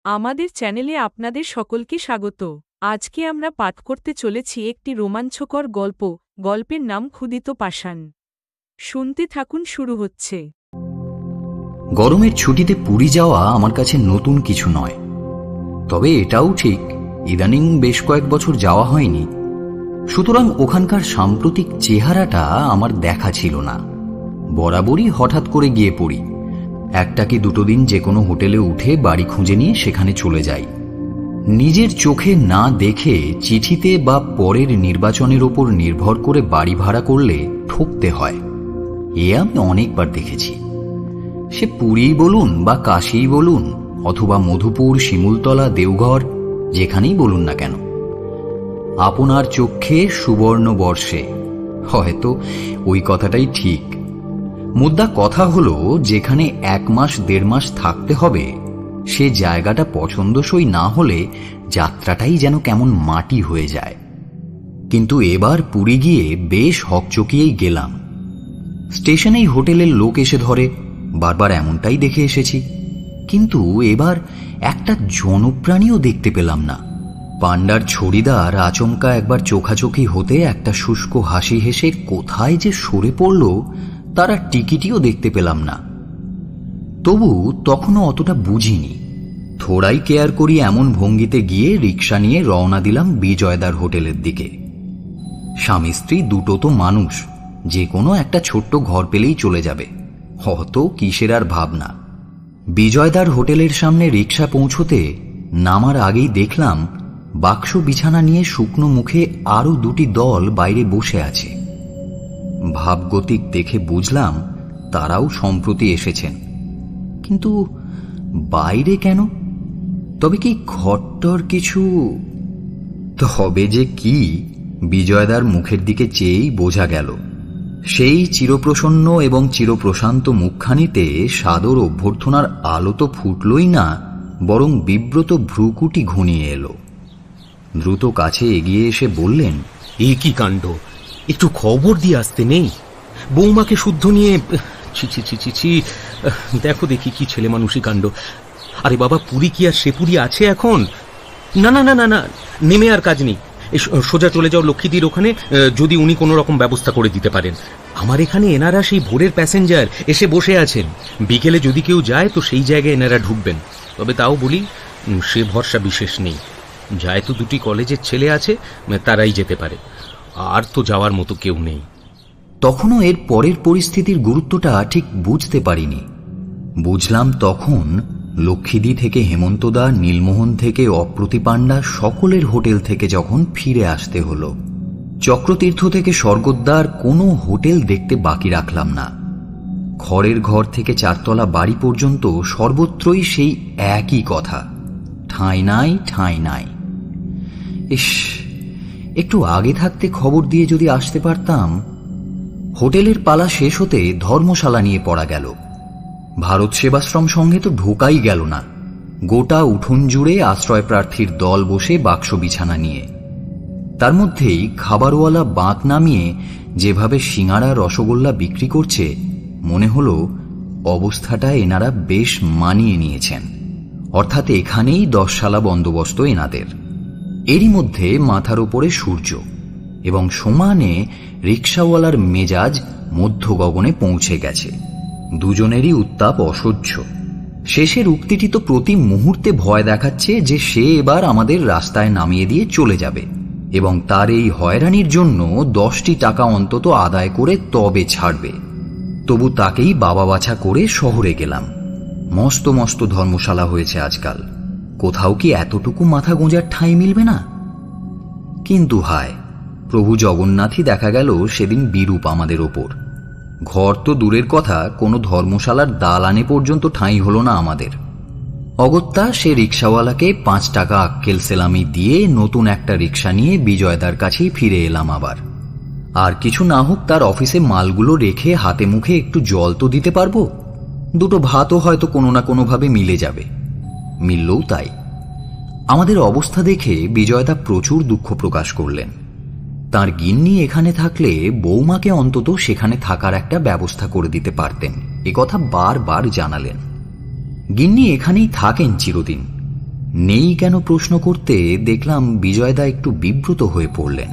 আমাদের চ্যানেলে আপনাদের সকলকে স্বাগত। আজকে আমরা পাঠ করতে চলেছি একটি রোমাঞ্চকর গল্প। গল্পের নাম ক্ষুদিত পাষাণ। শুনতে থাকুন, শুরু হচ্ছে। গরমের ছুটিতে পুরী যাওয়া আমার কাছে নতুন কিছু নয়, তবে এটাও ঠিক ইদানিং বেশ কয়েক বছর যাওয়া হয়নি। সুতরাং ওখানকার সাম্প্রতিক চেহারাটা আমার দেখা ছিল না। বরাবরই হঠাৎ করে গিয়ে পড়ি, একটা কি দুটো দিন যে কোনো হোটেলে উঠে বাড়ি খুঁজে নিয়ে সেখানে চলে যাই। নিজের চোখে না দেখে চিঠিতে বা পরের নির্বাচনের ওপর নির্ভর করে বাড়ি ভাড়া করলে ঠকতে হয়। এ আমি অনেকবার দেখেছি। সে পুরীই বলুন বা কাশীই বলুন, অথবা মধুপুর, শিমুলতলা, দেওঘর, যেখানেই বলুন না কেন, আপনার চক্ষে সুবর্ণ বর্ষে, হয়তো ওই কথাটাই ঠিক। মুদ্রা কথা হলো, যেখানে 1 মাস 1.5 মাস থাকতে হবে, সে জায়গাটা পছন্দসই না হলে যাত্রাটাই যেন কেমন মাটি হয়ে যায়। কিন্তু এবার পুরী গিয়ে বেশ হকচকিয়েই গেলাম। স্টেশনেই হোটেলের লোক এসে ধরে, বারবার এমনটাই দেখে এসেছি। কিন্তু এবার একটা জনপ্রাণীও দেখতে পেলাম না। পাণ্ডার ছড়িদার আচমকা একবার চোখাচোখি হতে একটা শুষ্ক হাসি হেসে কোথায় যে সরে পড়ল, তারা টিকিটিও দেখতে পেলাম না। তবু তখনও অতটা বুঝিনি। থোড়াই কেয়ার করি এমন ভঙ্গিতে গিয়ে রিক্সা নিয়ে রওনা দিলাম বিজয়দার হোটেলের দিকে। স্বামী স্ত্রী দুটো তো মানুষ, যে কোনো একটা ছোট্ট ঘর পেলেই চলে যাবে, অত কিসের আর ভাবনা। বিজয়দার হোটেলের সামনে রিক্সা পৌঁছতে নামার আগেই দেখলাম বাক্স বিছানা নিয়ে শুকনো মুখে আরো 2টি দল বাইরে বসে আছে। ভাবগতিক দেখে বুঝলাম তারাও সম্প্রতি এসেছেন। কিন্তু বাইরে কেন? তবে কি ঘরটর কিছু? তবে যে কি, বিজয়দার মুখের দিকে চেয়েই বোঝা গেল। সেই চিরপ্রসন্ন এবং চিরপ্রশান্ত মুখখানিতে সাদর অভ্যর্থনার আলো তো ফুটলই না, বরং বিব্রত ভ্রুকুটি ঘনিয়ে এলো। দ্রুত কাছে এগিয়ে এসে বললেন, এ কি কাণ্ড! একটু খবর দিয়ে আসতে নেই? বৌমাকে শুদ্ধ নিয়ে ছি ছি ছি ছি ছি। দেখো দেখি কি ছেলে মানুষই কাণ্ড! আরে বাবা, পুরী কি আর সে পুরী আছে এখন? না না না না না, নেমে আর কাজ নেই। সোজা চলে যাও লক্ষ্মীদির ওখানে, যদি উনি কোনো রকম ব্যবস্থা করে দিতে পারেন। আমার এখানে এনারা সেই ভোরের প্যাসেঞ্জার এসে বসে আছেন। বিকেলে যদি কেউ যায় তো সেই জায়গায় এনারা ঢুকবেন। তবে তাও বলি, সে ভরসা বিশেষ নেই। যায় তো 2টি কলেজের ছেলে আছে, তারাই যেতে পারে, আর তো যাওয়ার মতো কেউ নেই। তখনও এর পরের পরিস্থিতির গুরুত্বটা ঠিক বুঝতে পারিনি। বুঝলাম তখন লক্ষ্মীদি থেকে হেমন্তদা, নীলমোহন থেকে অপ্রতিপাণ্ডা, সকলের হোটেল থেকে যখন ফিরে আসতে হলো। চক্রতীর্থ থেকে স্বর্গদ্বার কোনো হোটেল দেখতে বাকি রাখলাম না। খড়ের ঘর থেকে 4তলা বাড়ি পর্যন্ত সর্বত্রই সেই একই কথা, ঠাঁই নাই, ঠাঁই নাই। ইস, একটু আগে থাকতে খবর দিয়ে যদি আসতে পারতাম। হোটেলের পালা শেষ হতে ধর্মশালা নিয়ে পড়া গেল। ভারত সেবাশ্রম সঙ্গে তো ঢোকাই গেল না। গোটা উঠোন জুড়ে আশ্রয় প্রার্থীর দল বসে বাক্স বিছানা নিয়ে। তার মধ্যেই খাবারওয়ালা বাঁক নামিয়ে যেভাবে সিঙাড়া, রসগোল্লা বিক্রি করছে, মনে হলো অবস্থাটা এনারা বেশ মানিয়ে নিয়েছেন। অর্থাৎ এখানেই 10 শালা বন্দোবস্ত এনাদের। এরই মধ্যে মাথার ওপরে সূর্য এবং সমানে রিক্সাওয়ালার মেজাজ মধ্য গগনে পৌঁছে গেছে। দুজনেরই উত্তাপ অসহ্য। শেষের উক্তিটি তো প্রতি মুহূর্তে ভয় দেখাচ্ছে যে সে এবার আমাদের রাস্তায় নামিয়ে দিয়ে চলে যাবে, এবং তার এই হয়রানির জন্য 10টি টাকা অন্তত আদায় করে তবে ছাড়বে। তবু তাকেই বাবা বাছা করে শহরে গেলাম। মস্ত মস্ত ধর্মশালা হয়েছে আজকাল, কোথাও কি এতটুকু মাথা গোঁজার ঠাঁই মিলবে না? কিন্তু হায়, প্রভু জগন্নাথই দেখা গেল সেদিন বিরূপ আমাদের ওপর। ঘর তো দূরের কথা, কোনো ধর্মশালার দালানে পর্যন্ত ঠাঁই হলো না আমাদের। অগত্যা সে রিক্সাওয়ালাকে 5 টাকা আক্কেল সেলামি দিয়ে নতুন একটা রিক্সা নিয়ে বিজয়দার কাছেই ফিরে এলাম আবার। আর কিছু না হোক, তার অফিসে মালগুলো রেখে হাতে মুখে একটু জল তো দিতে পারবো, 2টো ভাতও হয়তো কোনো না কোনোভাবে মিলে যাবে। মিললেও তাই। আমাদের অবস্থা দেখে বিজয়দা প্রচুর দুঃখ প্রকাশ করলেন। তার গিন্নি এখানে থাকলে বৌমাকে অন্তত সেখানে থাকার একটা ব্যবস্থা করে দিতে পারতেন, একথা বারবার জানালেন। গিন্নি এখানেই থাকেন চিরদিন, নেই কেন প্রশ্ন করতে দেখলাম বিজয়দা একটু বিব্রত হয়ে পড়লেন।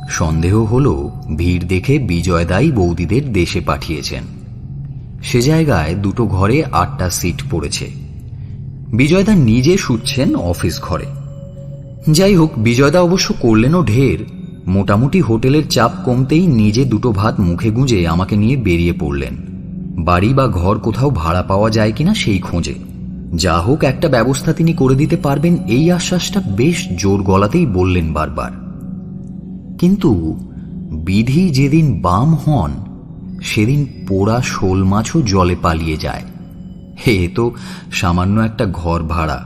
সন্দেহ হলো ভিড় দেখে বিজয়দাই বৌদিদের দেশে পাঠিয়েছেন। সে জায়গায় দুটো ঘরে 8টা সিট পড়েছে। বিজয়দা নিজে শুচ্ছেন অফিস ঘরে। যাই হোক, বিজয়দা অবশ্য করলেনও ঢের। মোটামুটি হোটেলের চাপ কমতেই নিজে দুটো ভাত মুখে গুঁজে আমাকে নিয়ে বেরিয়ে পড়লেন, বাড়ি বা ঘর কোথাও ভাড়া পাওয়া যায় কিনা সেই খোঁজে। যা হোক, একটা ব্যবস্থা তিনি করে দিতে পারবেন এই আশ্বাসটা বেশ জোর গলাতেই বললেন বারবার। কিন্তু বিধি যেদিন বাম হন সেদিন পোড়া শোল মাছও জলে পালিয়ে যায়। হে তো সামান্য একটা ঘর ভাড়া।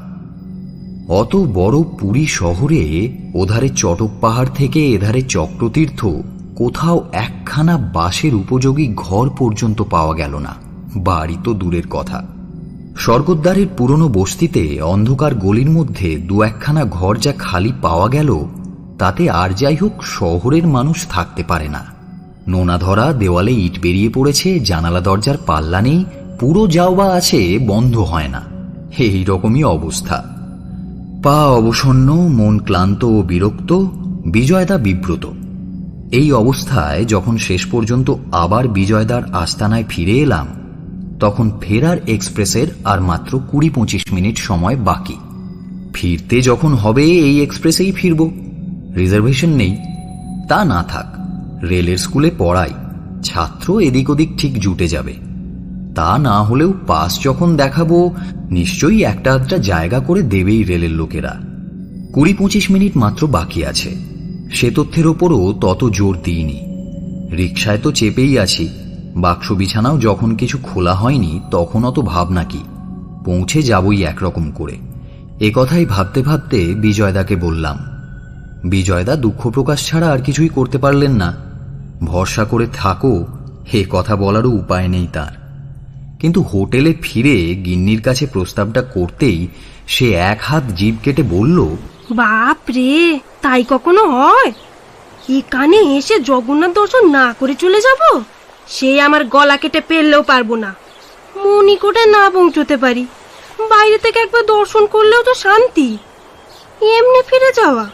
অত বড় পুরী শহরে ওধারে চটক পাহাড় থেকে এধারে চক্রতীর্থ কোথাও একখানা বাসের উপযোগী ঘর পর্যন্ত পাওয়া গেল না, বাড়ি তো দূরের কথা। স্বর্গদ্বারের পুরনো বস্তিতে অন্ধকার গলির মধ্যে 2-1খানা ঘর যা খালি পাওয়া গেল, তাতে আর যাই হোক শহরের মানুষ থাকতে পারে না। নোনা ধরা দেওয়ালে ইট বেরিয়ে পড়েছে, জানালা দরজার পাল্লা নেই, পুরো যাওয়া আছে, বন্ধ হয় না। এই রকমই অবস্থা। পা অবসন্ন, মন ক্লান্ত ও বিরক্ত, বিজয়দা বিব্রত। এই অবস্থায় যখন শেষ পর্যন্ত আবার বিজয়দার আস্তানায় ফিরে এলাম, তখন ফেরার এক্সপ্রেসের আর মাত্র 20-25 মিনিট সময় বাকি। ফিরতে যখন হবে এই এক্সপ্রেসেই ফিরব, রিজার্ভেশন নেই। তা না থাক, রেলের স্কুলে পড়াই, ছাত্র এদিক ওদিক ঠিক জুটে যাবে। তা না হলেও পাস যখন দেখাবো নিশ্চয়ই একটা আধটা জায়গা করে দেবেই রেলের লোকেরা। 20-25 মিনিট মাত্র বাকি আছে, সে তথ্যের ওপরও তত জোর দিইনি। রিকশায় তো চেপেই আছি, বাক্স বিছানাও যখন কিছু খোলা হয়নি তখন অত ভাবনা কি, পৌঁছে যাবই একরকম করে। এ কথাই ভাবতে ভাবতে বিজয়দাকে বললাম। বিজয়দা দুঃখ প্রকাশ ছাড়া আর কিছুই করতে পারলেন না। ভরসা করে থাকো, হে কথা বলারও উপায় নেই তার। কিন্তু হোটেলে ফিরে গিন্নির কাছে প্রস্তাবটা করতেই সে এক হাত জিভ কেটে বলল, বাপ রে, তাই কখনো হয়? এখানে এসে জগন্নাথ দর্শন না করে চলে যাব? সে আমার গলা কেটে পেললেও পারবো না। মণিকোটে না পৌঁছতে পারি, বাইরে থেকে একবার দর্শন করলেও তো শান্তি। এমনি ফিরে যাওয়া,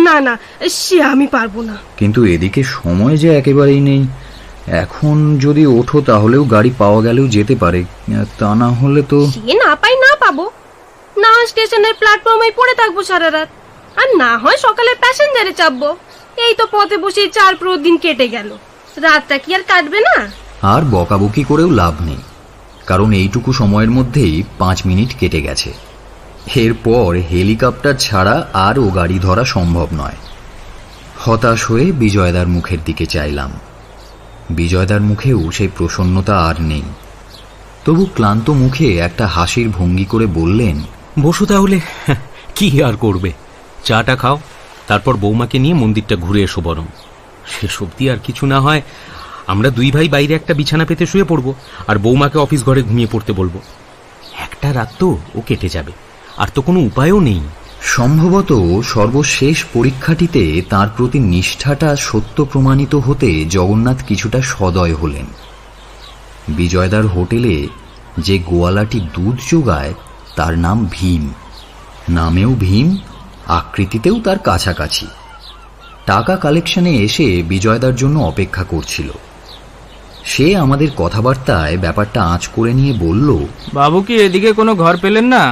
না না, সে আমি পারবো না। কিন্তু এদিকে সময় যে একেবারেই নেই। এখন যদি ওঠো তাহলেও গাড়ি পাওয়া গেলেও যেতে পারে, তা না হলে তো। সে না পাই না পাবো, না স্টেশনের প্ল্যাটফর্মে পড়ে থাকবো সারা রাত, আর না হয় সকালে প্যাসেঞ্জারে চাপবো। এই তো পথে বসে 4 দিন কেটে গেল, রাতটা কি আর কাটবে না? আর বকাবকি করেও লাভ নেই, কারণ এইটুকু সময়ের মধ্যেই 5 মিনিট কেটে গেছে। এরপর হেলিকপ্টার ছাড়া আর ও গাড়ি ধরা সম্ভব নয়। হতাশ হয়ে বিজয়দার মুখের দিকে চাইলাম। বিজয়দার মুখেও সেই প্রসন্নতা আর নেই। তবু ক্লান্ত মুখে একটা হাসির ভঙ্গি করে বললেন, বসো তাহলে, কি আর করবে, চাটা খাও, তারপর বৌমাকে নিয়ে মন্দিরটা ঘুরে এসো। বরং শেষ অবধি আর কিছু না হয় আমরা 2 ভাই বাইরে একটা বিছানা পেতে শুয়ে পড়বো, আর বৌমাকে অফিস ঘরে ঘুমিয়ে পড়তে বলবো। একটা রাত তো ও কেটে যাবে, আর তো কোনো উপায়ও নেই। সম্ভবত সর্বশেষ পরীক্ষাটিতে তার প্রতি নিষ্ঠাটা সত্য প্রমাণিত হতে জগন্নাথ কিছুটা সদয় হলেন। বিজয়দার হোটেলে যে গোয়ালাটি দুধ যোগায় তার নাম ভীম। নামেও ভীম, আকৃতিতেও তার কাছাকাছি। টাকা কালেকশনে এসে বিজয়দার জন্য অপেক্ষা করছিল। সে আমাদের কথাবার্তায় ব্যাপারটা আঁচ করে নিয়ে বলল, বাবু কি এদিকে কোনো ঘর পেলেন না?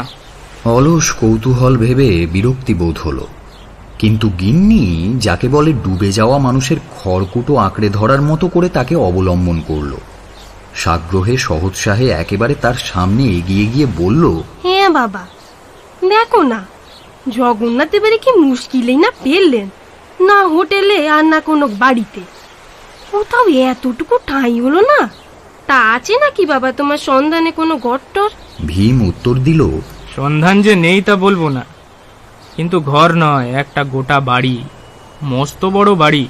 অলস কৌতূহল ভেবে বিরক্তি বোধ হলো, কিন্তু গিন্নি যাকে বলে ডুবে যাওয়া মানুষের খড়কুটো আঁকড়ে ধরার মতো করে তাকে অবলম্বন করল। সাগ্রহে সহোৎসাহে একেবারে তার সামনে এগিয়ে গিয়ে বলল, হ্যাঁ বাবা, দেখো না, জগন্নাথ এবারে কি মুশকিলেই না পেলেন, না হোটেলে আর না কোনো বাড়িতে। কোথাও এতটুকু ঠাঁই হলো না। তা আছে নাকি বাবা তোমার সন্ধানে কোনো গট্টর? ভীম উত্তর দিল, সন্ধান যে নেই তা বলবো না, কিন্তু ঘর নয়, একটা গোটা বাড়ি, মস্ত বড় বাড়ি।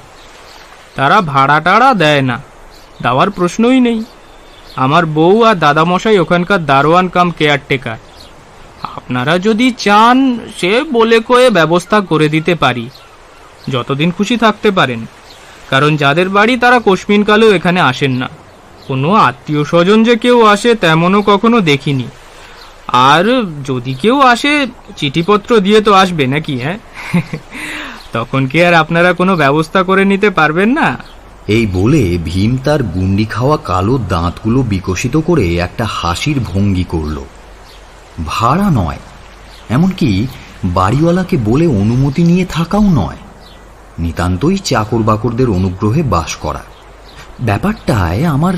তারা ভাড়া টাড়া দেয় না, দেওয়ার প্রশ্নই নেই। আমার বউ আর দাদামশাই ওখানকার দারোয়ান কাম কেয়ারটেকার। আপনারা যদি চান সে বলে কয়ে ব্যবস্থা করে দিতে পারি, যতদিন খুশি থাকতে পারেন। কারণ যাদের বাড়ি তারা কোশমিনকালেও এখানে আসেন না। কোনো আত্মীয় স্বজন যে কেউ আসে তেমনও কখনো দেখিনি। আর যদি কেউ আসে চিঠিপত্র দিয়ে তো আসবে নাকি, হ্যাঁ? তখন কি আর আপনারা কোনো ব্যবস্থা করে নিতে পারবেন না? এই বলে ভীম তার গুন্ডি খাওয়া কালো দাঁতগুলো বিকশিত করে একটা হাসির ভঙ্গি করল। ভাড়া নয়, এমনকি বাড়িওয়ালাকে বলে অনুমতি নিয়ে থাকাও নয়, নিতান্তই চাকর বাকরদের অনুগ্রহে বাস করা। ব্যাপারটায় আমার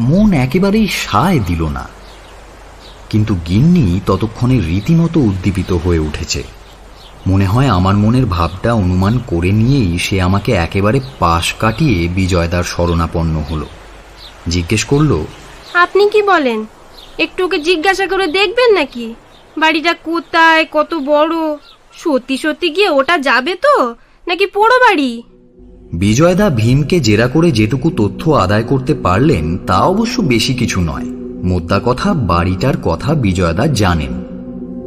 মন একেবারেই সায় দিল না। কিন্তু গিন্নি ততক্ষণে রীতিমতো উদ্দীপিত হয়ে উঠেছে। মনে হয় আমার মনের ভাবটা অনুমান করে নিয়েই সে আমাকে একেবারে পাশ কাটিয়ে বিজয়দার শরণাপন্ন হলো। জিজ্ঞেস করল, আপনি কি বলেন? একটু ওকে জিজ্ঞাসা করে দেখবেন নাকি বাড়িটা কোথায়, কত বড়? সত্যি সত্যি গিয়ে ওটা যাবে তো, নাকি পোড়ো বাড়ি? বিজয়দা ভীমকে জেরা করে যেটুকু তথ্য আদায় করতে পারলেন তা অবশ্য বেশি কিছু নয়। মোদ্দা কথা, বাড়িটার কথা বিজয়দা জানেন।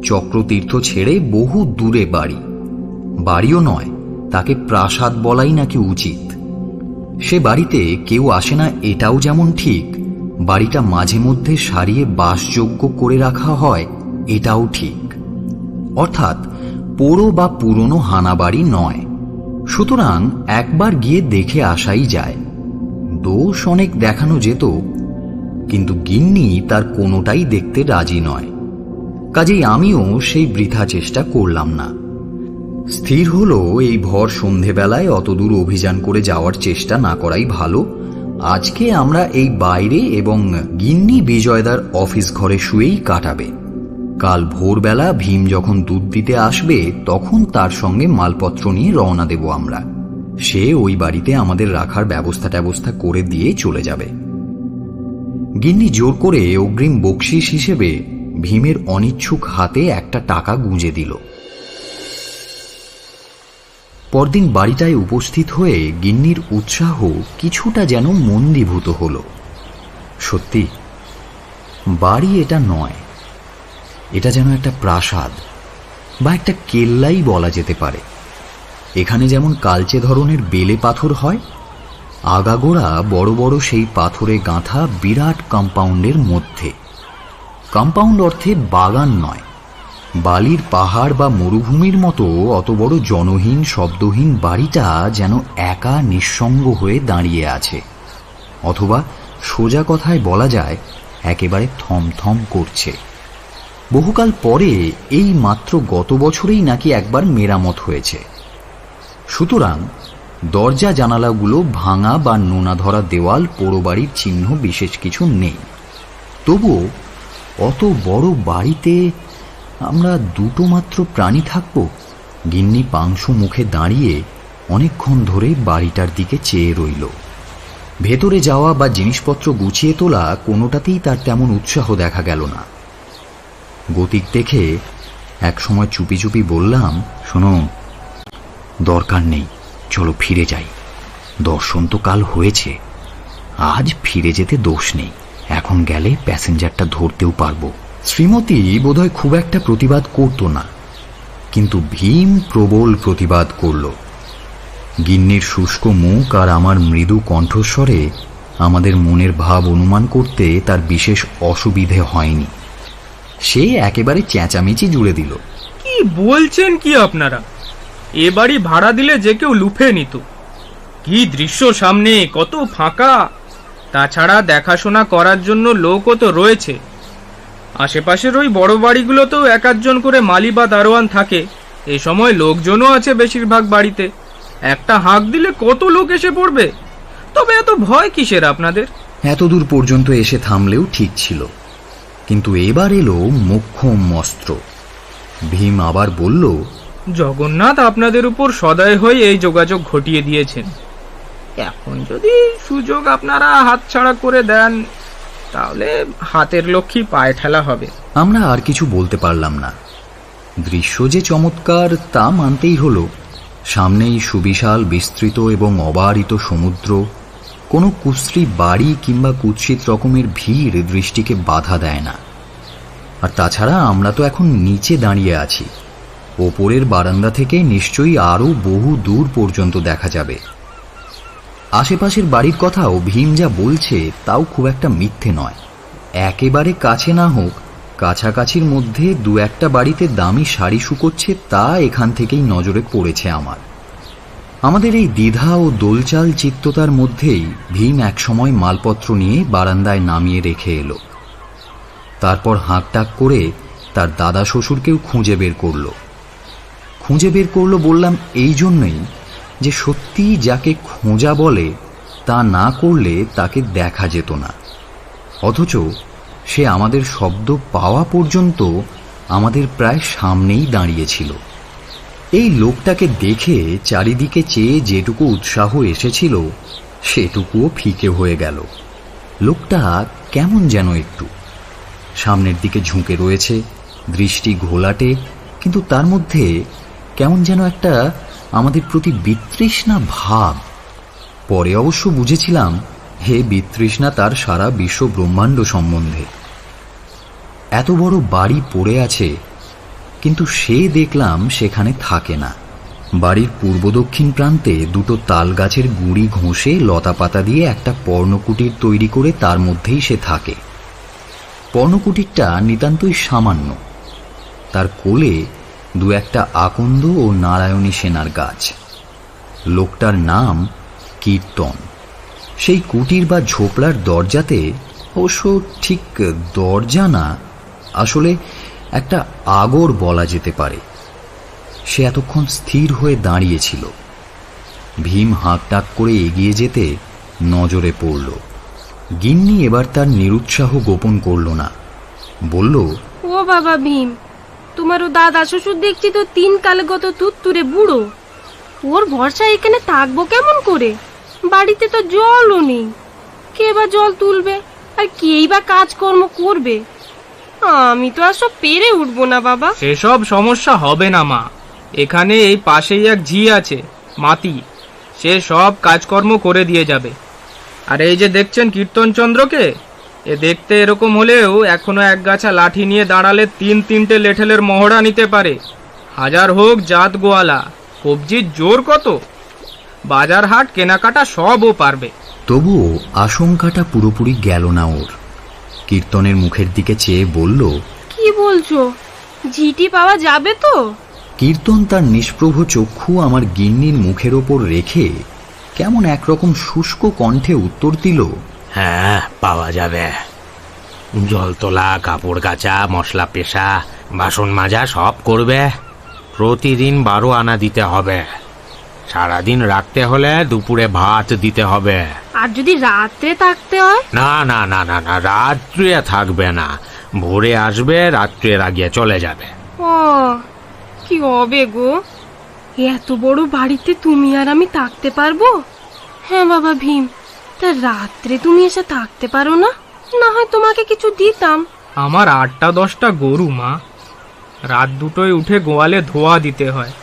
চক্রতীর্থ ছেড়ে বহু দূরে বাড়ি। বাড়িও নয়, তাকে প্রাসাদ বলাই নাকি উচিত। সে বাড়িতে কেউ আসে না এটাও যেমন ঠিক, বাড়িটা মাঝে মধ্যে সারিয়ে বাসযোগ্য করে রাখা হয় এটাও ঠিক। অর্থাৎ পোড়ো বা পুরনো হানাবাড়ি নয়। সুতরাং একবার গিয়ে দেখে আসাই যায়। দোষ অনেক দেখানো যেত, কিন্তু গিন্নি তার কোনোটাই দেখতে রাজি নয়। কাজেই আমিও সেই বৃথা চেষ্টা করলাম না। স্থির হলো এই ভর সন্ধেবেলায় অতদূর অভিযান করে যাওয়ার চেষ্টা না করাই ভালো। আজকে আমরা এই বাইরে এবং গিন্নি বিজয়দার অফিস ঘরে শুয়েই কাটাবে। কাল ভোরবেলা ভীম যখন দুধ দিতে আসবে তখন তার সঙ্গে মালপত্র নিয়ে রওনা দেব আমরা। সে ওই বাড়িতে আমাদের রাখার ব্যবস্থা করে দিয়ে চলে যাবে। গিন্নি জোর করে অগ্রিম বকশিস হিসেবে ভীমের অনিচ্ছুক হাতে একটা টাকা গুঁজে দিল। পরদিন বাড়িটায় উপস্থিত হয়ে গিন্নির উৎসাহ কিছুটা যেন মন্দীভূত হল। সত্যি বাড়ি এটা নয়, এটা যেন একটা প্রাসাদ বা একটা কেল্লাই বলা যেতে পারে। এখানে যেমন কালচে ধরনের বেলে পাথর হয়, আগাগোড়া বড় বড় সেই পাথরে গাঁথা বিরাট কম্পাউন্ডের মধ্যে। কম্পাউন্ড অর্থে বাগান নয়, বালির পাহাড় বা মরুভূমির মতো অত বড় জনহীন শব্দহীন বাড়িটা যেন একা নিঃসঙ্গ হয়ে দাঁড়িয়ে আছে, অথবা সোজা কথায় বলা যায় একেবারে থমথম করছে। বহুকাল পরে এই মাত্র গত বছরেই নাকি একবার মেরামত হয়েছে। সুতরাং দরজা জানালাগুলো ভাঙা বা নোনা ধরা দেওয়াল, পোড়ো বাড়ির চিহ্ন বিশেষ কিছু নেই। তবুও অত বড় বাড়িতে আমরা দুটো মাত্র প্রাণী থাকব। গিন্নি পাংশু মুখে দাঁড়িয়ে অনেকক্ষণ ধরে বাড়িটার দিকে চেয়ে রইল। ভেতরে যাওয়া বা জিনিসপত্র গুছিয়ে তোলা কোনোটাতেই তার তেমন উৎসাহ দেখা গেল না। গতিক দেখে একসময় চুপি চুপি বললাম, শোনো, দরকার নেই, চলো ফিরে যাই। দর্শন তো কাল হয়েছে, আজ ফিরে যেতে দোষ নেই। এখন গেলে প্যাসেঞ্জারটা ধরতেও পারবো। শ্রীমতী বোধহয় খুব একটা প্রতিবাদ করত না, কিন্তু ভীম প্রবল প্রতিবাদ করল। গিন্নির শুষ্ক মুখ আর আমার মৃদু কণ্ঠস্বরে আমাদের মনের ভাব অনুমান করতে তার বিশেষ অসুবিধে হয়নি। সে একেবারে চেঁচামেচি জুড়ে দিল, কি বলছেন কি আপনারা? এ বাড়ি ভাড়া দিলে যে কেউ লুফে নিত। কি দৃশ্য সামনে, কত ফাঁকা! তাছাড়া দেখাশোনা করার জন্য লোকও তো রয়েছে। আশেপাশের ওই বড় বাড়িগুলোতেও এক আধজন করে মালি বা দারোয়ান থাকে। এ সময় লোকজনও আছে বেশিরভাগ বাড়িতে। একটা হাঁক দিলে কত লোক এসে পড়বে। তবে এত ভয় কিসের আপনাদের? এত দূর পর্যন্ত এসে থামলেও ঠিক ছিল, কিন্তু এবার এলো মোক্ষম অস্ত্র। ভীম আবার বলল, জগন্নাথ আপনাদের উপর সদয় হয়ে এই যোগাযোগ ঘটিয়ে দিয়েছেন। এখন যদি সুযোগ আপনারা হাতছাড়া করে দেন, তাহলে হাতের লক্ষ্মী পায়ে ঠেলা হবে। আমরা আর কিছু বলতে পারলাম না। দৃশ্য যে চমৎকার তা মানতেই হলো। সামনেই সুবিশাল বিস্তৃত এবং অবারিত সমুদ্র। কোনো কুশ্রী বাড়ি কিংবা কুৎসিত রকমের ভিড় দৃষ্টিকে বাধা দেয় না। আর তাছাড়া আমরা তো এখন নিচে দাঁড়িয়ে আছি, ওপরের বারান্দা থেকে নিশ্চয়ই আরও বহু দূর পর্যন্ত দেখা যাবে। আশেপাশের বাড়ির কথাও ভীম যা বলছে তাও খুব একটা মিথ্যে নয়। একেবারে কাছে না হোক, কাছাকাছির মধ্যে দু একটা বাড়িতে দামি শাড়ি শুকোচ্ছে, তা এখান থেকেই নজরে পড়েছে আমার। আমাদের এই দ্বিধা ও দোলচাল চিত্ততার মধ্যেই ভীম একসময় মালপত্র নিয়ে বারান্দায় নামিয়ে রেখে এলো। তারপর হাঁকটাক করে তার দাদা শ্বশুরকেও খুঁজে বের করলো বললাম এই জন্যই যে সত্যি যাকে খোঁজা বলে তা না করলে তাকে দেখা যেত না, অথচ সে আমাদের শব্দ পাওয়া পর্যন্ত আমাদের প্রায় সামনেই দাঁড়িয়েছিল। এই লোকটাকে দেখে চারিদিকে চেয়ে যেটুকু উৎসাহ এসেছিল সেটুকুও ফিকে হয়ে গেল। লোকটা কেমন যেন একটু সামনের দিকে ঝুঁকে রয়েছে, দৃষ্টি ঘোলাটে, কিন্তু তার মধ্যে কেমন যেন একটা আমাদের প্রতি বিতৃষ্ণা ভাব। পরে অবশ্য বুঝেছিলাম হে বিতৃষ্ণা তার সারা বিশ্ব ব্রহ্মাণ্ড সম্বন্ধে। এত বড় বাড়ি পড়ে আছে, কিন্তু সে দেখলাম সেখানে থাকে না। বাড়ির পূর্ব দক্ষিণ প্রান্তে দুটো তাল গাছের গুঁড়ি ঘষে লতা পাতা দিয়ে একটা পর্ণকুটির তৈরি করে তার মধ্যেই সে থাকে। পর্ণকুটিরটা নিতান্তই সামান্য, তার কোলে দু একটা আকন্দ ও নারায়ণী সেনার গাছ। লোকটার নাম কীর্তন। সেই কুটির বা ঝোপড়ার দরজাতে, অবশ্য ঠিক দরজা না, আসলে একটা আগর বলা যেতে পারে, সে এতক্ষণ স্থির হয়ে দাঁড়িয়েছিল। ভীম হাঁকটাক করে এগিয়ে যেতে নজরে পড়ল। গিন্নি এবার তার নিরুৎসাহ গোপন করল না, বলল, ও বাবা ভীম, তোমারও দাদা শ্বশুর দেখছি তো 3 কালগত তুত্তুরে বুড়ো। ওর ভরসা এখানে থাকবো কেমন করে? বাড়িতে তো জলও নেই, কে বা জল তুলবে আর কেই বা কাজকর্ম করবে? আমি তো আর সব পেরে উঠবো না বাবা। সেসব সমস্যা হবে না মা, এখানে এই পাশেই এক ঝি আছে মাতি, সে সব কাজকর্ম করে দিয়ে যাবে। আর এই যে দেখছেন কীর্তনচন্দ্রকে, এ দেখতে এরকম হলেও এখনো এক গাছা লাঠি নিয়ে দাঁড়ালে 3-3টে লেঠেলের মহড়া নিতে পারে। হাজার হোক জাত গোয়ালা, কবজির জোর কত, বাজার হাট কেনাকাটা সবও পারবে। তবুও আশঙ্কাটা পুরোপুরি গেল না ওর। কীর্তনের মুখের দিকে চেয়ে বলল, কি বলছো? ঝিটি পাওয়া যাবে তো? কীর্তন তার নিষ্প্রভ চক্ষু আমার গিন্নির মুখের ওপর রেখে কেমন একরকম শুষ্ক কণ্ঠে উত্তর দিল, হ্যাঁ পাওয়া যাবে। জল তোলা, কাপড় কাচা, মশলা পেশা, বাসন মাজা সব করবে। প্রতিদিন 12 আনা দিতে হবে। সারাদিন রাখতে হলে দুপুরে ভাত দিতে হবে। আর যদি রাত্রে থাকতে হয়? না না না না না, রাত্রে থাকবে না, ভোরে আসবে, রাত্রে রাগিয়ে চলে যাবে। ও কি হবে গো, এত বড় বাড়িতে তুমি আর আমি থাকতে পারবো? হ্যাঁ বাবা ভীম, তা রাত্রে তুমি এসে থাকতে পারো না? না হয় তোমাকে কিছু দিতাম। আমার 8-10টা গরু মা, রাত 2টোয় উঠে গোয়ালে ধোয়া দিতে হয়,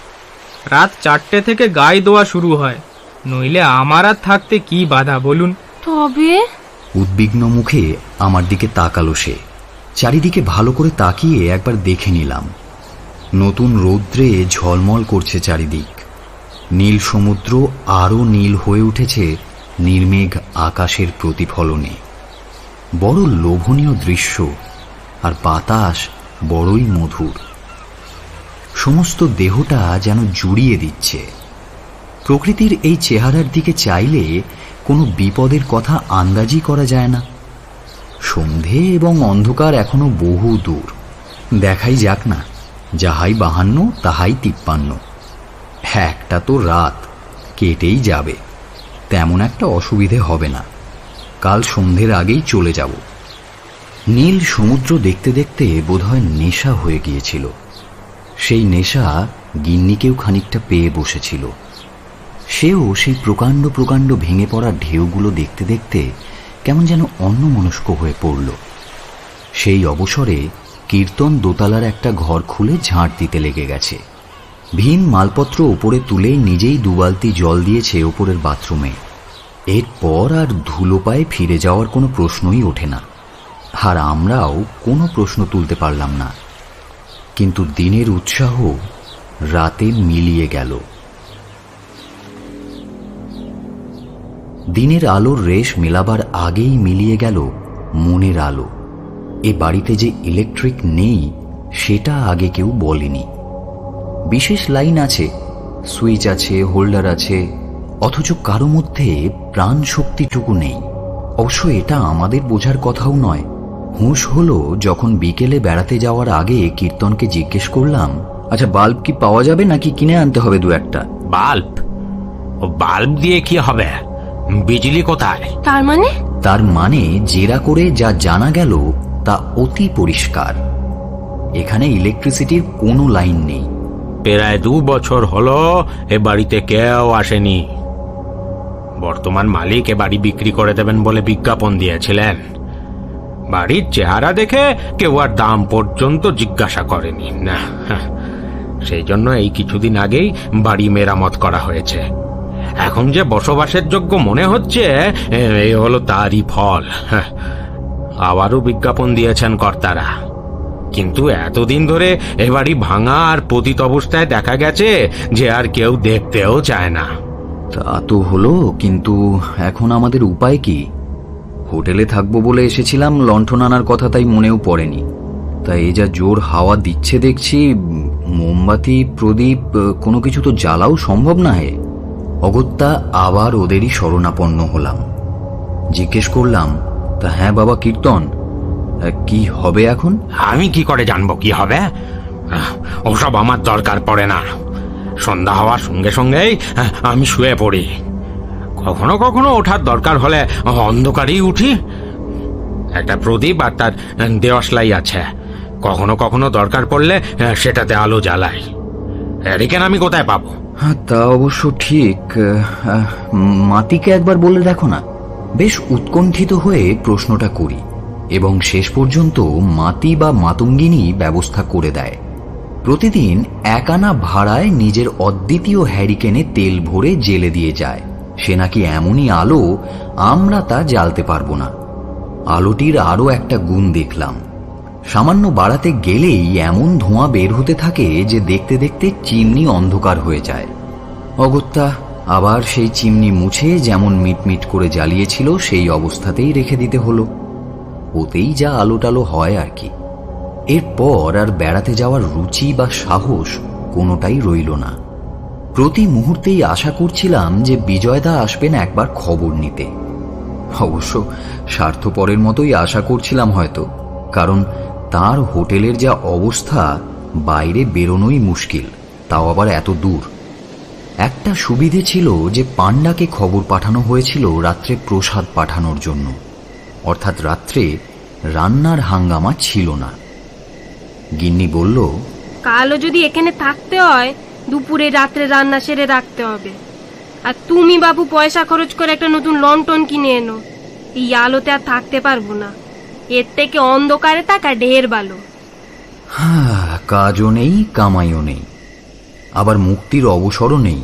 রাত 4টে থেকে গায়ে দোয়া শুরু হয়, নইলে আমার আর থাকতে কি বাধা বলুন? তবে উদ্বিগ্ন মুখে আমার দিকে তাকালো সে। চারিদিকে ভালো করে তাকিয়ে একবার দেখে নিলাম। নতুন রৌদ্রে ঝলমল করছে চারিদিক। নীল সমুদ্র আরও নীল হয়ে উঠেছে নির্মেঘ আকাশের প্রতিফলনে। বড় লোভনীয় দৃশ্য, আর বাতাস বড়ই মধুর। সমস্ত দেহটা যেন জুড়িয়ে দিচ্ছে। প্রকৃতির এই চেহারার দিকে চাইলে কোনো বিপদের কথা আন্দাজই করা যায় না। সন্ধে এবং অন্ধকার এখনো বহু দূর। দেখাই যাক না, যাহাই 52 তাহাই 53। একটা তো রাত কেটেই যাবে, তেমন একটা অসুবিধে হবে না। কাল সন্ধ্যের আগেই চলে যাব। নীল সমুদ্র দেখতে দেখতে বোধহয় নেশা হয়ে গিয়েছিল। সেই নেশা গিন্নিকেও খানিকটা পেয়ে বসেছিল। সেও সেই প্রকাণ্ড প্রকাণ্ড ভেঙে পড়া ঢেউগুলো দেখতে দেখতে কেমন যেন অন্যমনস্ক হয়ে পড়ল। সেই অবসরে কীর্তন দোতলার একটা ঘর খুলে ঝাঁট দিতে লেগে গেছে। ভীম মালপত্র ওপরে তুলে নিজেই 2 বালতি জল দিয়েছে ওপরের বাথরুমে। এরপর আর ধুলো পায়ে ফিরে যাওয়ার কোনো প্রশ্নই ওঠে না, আর আমরাও কোনো প্রশ্ন তুলতে পারলাম না। কিন্তু দিনের উৎসাহ রাতে মিলিয়ে গেল। দিনের আলোর রেশ মেলাবার আগেই মিলিয়ে গেল মনের আলো। এ বাড়িতে যে ইলেকট্রিক নেই সেটা আগে কেউ বলেনি। বিশেষ লাইন আছে, সুইচ আছে, হোল্ডার আছে, অথচ কারো মধ্যে প্রাণ শক্তিটুকু নেই। অবশ্য এটা আমাদের বোঝার কথাও নয়। হুঁশ হলো যখন বিকেলে বেড়াতে যাওয়ার আগে কীর্তনকে জিজ্ঞেস করলাম, আচ্ছা বাল্ব কি পাওয়া যাবে নাকি কিনে আনতে হবে দু একটা? বাল্ব? ও বাল্ব দিয়ে কি হবে? বিজলি কোথায়? তার মানে জেরা করে যা জানা গেল তা অতি পরিষ্কার। এখানে ইলেকট্রিসিটির কোনো লাইন নেই। প্রায় 2 বছর হলো এ বাড়িতে কেউ আসেনি। বর্তমান মালিক এ বাড়ি বিক্রি করে দেবেন বলে বিজ্ঞাপন দিয়েছিলেন। বাড়ির চেহারা দেখে কেউ আর দাম পর্যন্ত জিজ্ঞাসা করেনি না। সেই জন্য এই কিছুদিন আগেই বাড়ি মেরামত করা হয়েছে। এখন যে বসবাসের যোগ্য মনে হচ্ছে এই হলো তারই ফল। আবারও বিজ্ঞাপন দিয়েছেন কর্তারা, কিন্তু এতদিন ধরে এ বাড়ি ভাঙা আর পতিত অবস্থায় দেখা গেছে যে আর কেউ দেখতেও চায় না। তা তো হলো, কিন্তু এখন আমাদের উপায় কি? হোটেলে থাকবো বলে এসেছিলাম, লণ্ঠন আনার কথা তাই মনেও পড়েনি। তা এই যা জোর হাওয়া দিচ্ছে দেখছি, মোমবাতি প্রদীপ কোনো কিছু তো জ্বালাও সম্ভব না। হে অগত্যা আবার ওদেরই শরণাপন্ন হলাম। জিজ্ঞেস করলাম, তা হ্যাঁ বাবা কীর্তন, কি হবে এখন? আমি কি করে জানবো কি হবে? ওসব আমার দরকার পড়ে না। সন্ধ্যা হওয়ার সঙ্গে সঙ্গেই আমি শুয়ে পড়ি। কখনো কখনো ওঠার দরকার হলে অন্ধকারেই উঠি। একটা প্রদীপ আর তার দেওয়াশলাই আছে। কখনো কখনো দরকার পড়লে সেটাতে আলো জ্বালাই। এদিকে আমি কোথায় পাবো? হ্যাঁ তা অবশ্য ঠিক। মাতিকে একবার বলে দেখো না। বেশ উৎকণ্ঠিত হয়ে প্রশ্নটা করি এবং শেষ পর্যন্ত মাতি বা মাতঙ্গিনী ব্যবস্থা করে দেয়। প্রতিদিন 1 আনা ভাড়ায় নিজের অদ্বিতীয় হ্যারিকেনে তেল ভরে জেলে দিয়ে যায়। সে নাকি এমনই আলো, আমরা তা জ্বালতে পারবো না। আলোটির আরও একটা গুণ দেখলাম, সামান্য বাড়াতে গেলেই এমন ধোঁয়া বের হতে থাকে যে দেখতে দেখতে চিমনি অন্ধকার হয়ে যায়। অগত্যা আবার সেই চিমনি মুছে যেমন মিটমিট করে জ্বালিয়েছিল সেই অবস্থাতেই রেখে দিতে হলো। ওতেই যা আলো টালো হয় আর কি। এরপর আর বেড়াতে যাওয়ার রুচি বা সাহস কোনোটাই রইল না। প্রতি মুহূর্তেই আশা করছিলাম যে বিজয়দা আসবেন একবার খবর নিতে। অবশ্য স্বার্থপরের মতোই আশা করছিলাম হয়তো, কারণ তার হোটেলের যা অবস্থা, বাইরে বেরোনোই মুশকিল, তাও আবার এত দূর। একটা সুবিধে ছিল যে পান্ডাকে খবর পাঠানো হয়েছিল রাত্রে প্রসাদ পাঠানোর জন্য, অর্থাৎ রাত্রে রান্নার হাঙ্গামা ছিল না। গিন্নি বলল, কালও যদি এখানে থাকতে হয় দুপুরে রাত্রে রান্না সেরে রাখতে হবে। আর তুমি বাবু পয়সা খরচ করে একটা নতুন লণ্ঠন কিনে এনো। এই আলোতে আর থাকতে পারবো না। এর থেকে অন্ধকারে থাকা ঢের ভালো। হ্যাঁ, কাজও নেই, কামাইও নেই, আবার মুক্তির অবসরও নেই।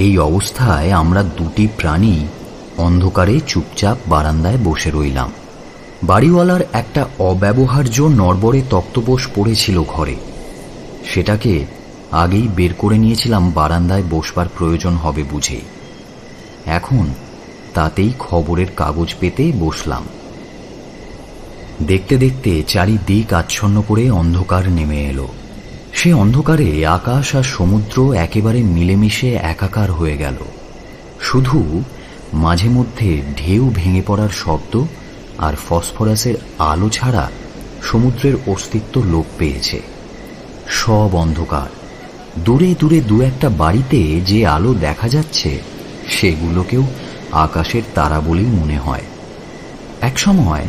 এই অবস্থায় আমরা দুটি প্রাণী অন্ধকারে চুপচাপ বারান্দায় বসে রইলাম। বাড়িওয়ালার একটা অব্যবহার্য নড়বড়ে তক্তপোষ পড়েছিল ঘরে। সেটাকে আগেই বের করে নিয়েছিলাম বারান্দায় বসবার প্রয়োজন হবে বুঝে। এখন তাতেই খবরের কাগজ পেতে বসলাম। দেখতে দেখতে চারিদিক আচ্ছন্ন করে অন্ধকার নেমে এলো। সে অন্ধকারে আকাশ আর সমুদ্র একেবারে মিলেমিশে একাকার হয়ে গেল। শুধু মাঝে মধ্যে ঢেউ ভেঙে পড়ার শব্দ আর ফসফরাসের আলো ছাড়া সমুদ্রের অস্তিত্ব লোপ পেয়েছে। সব অন্ধকার। দূরে দূরে দু একটা বাড়িতে যে আলো দেখা যাচ্ছে সেগুলোকেও আকাশের তারা বলেই মনে হয়। একসময়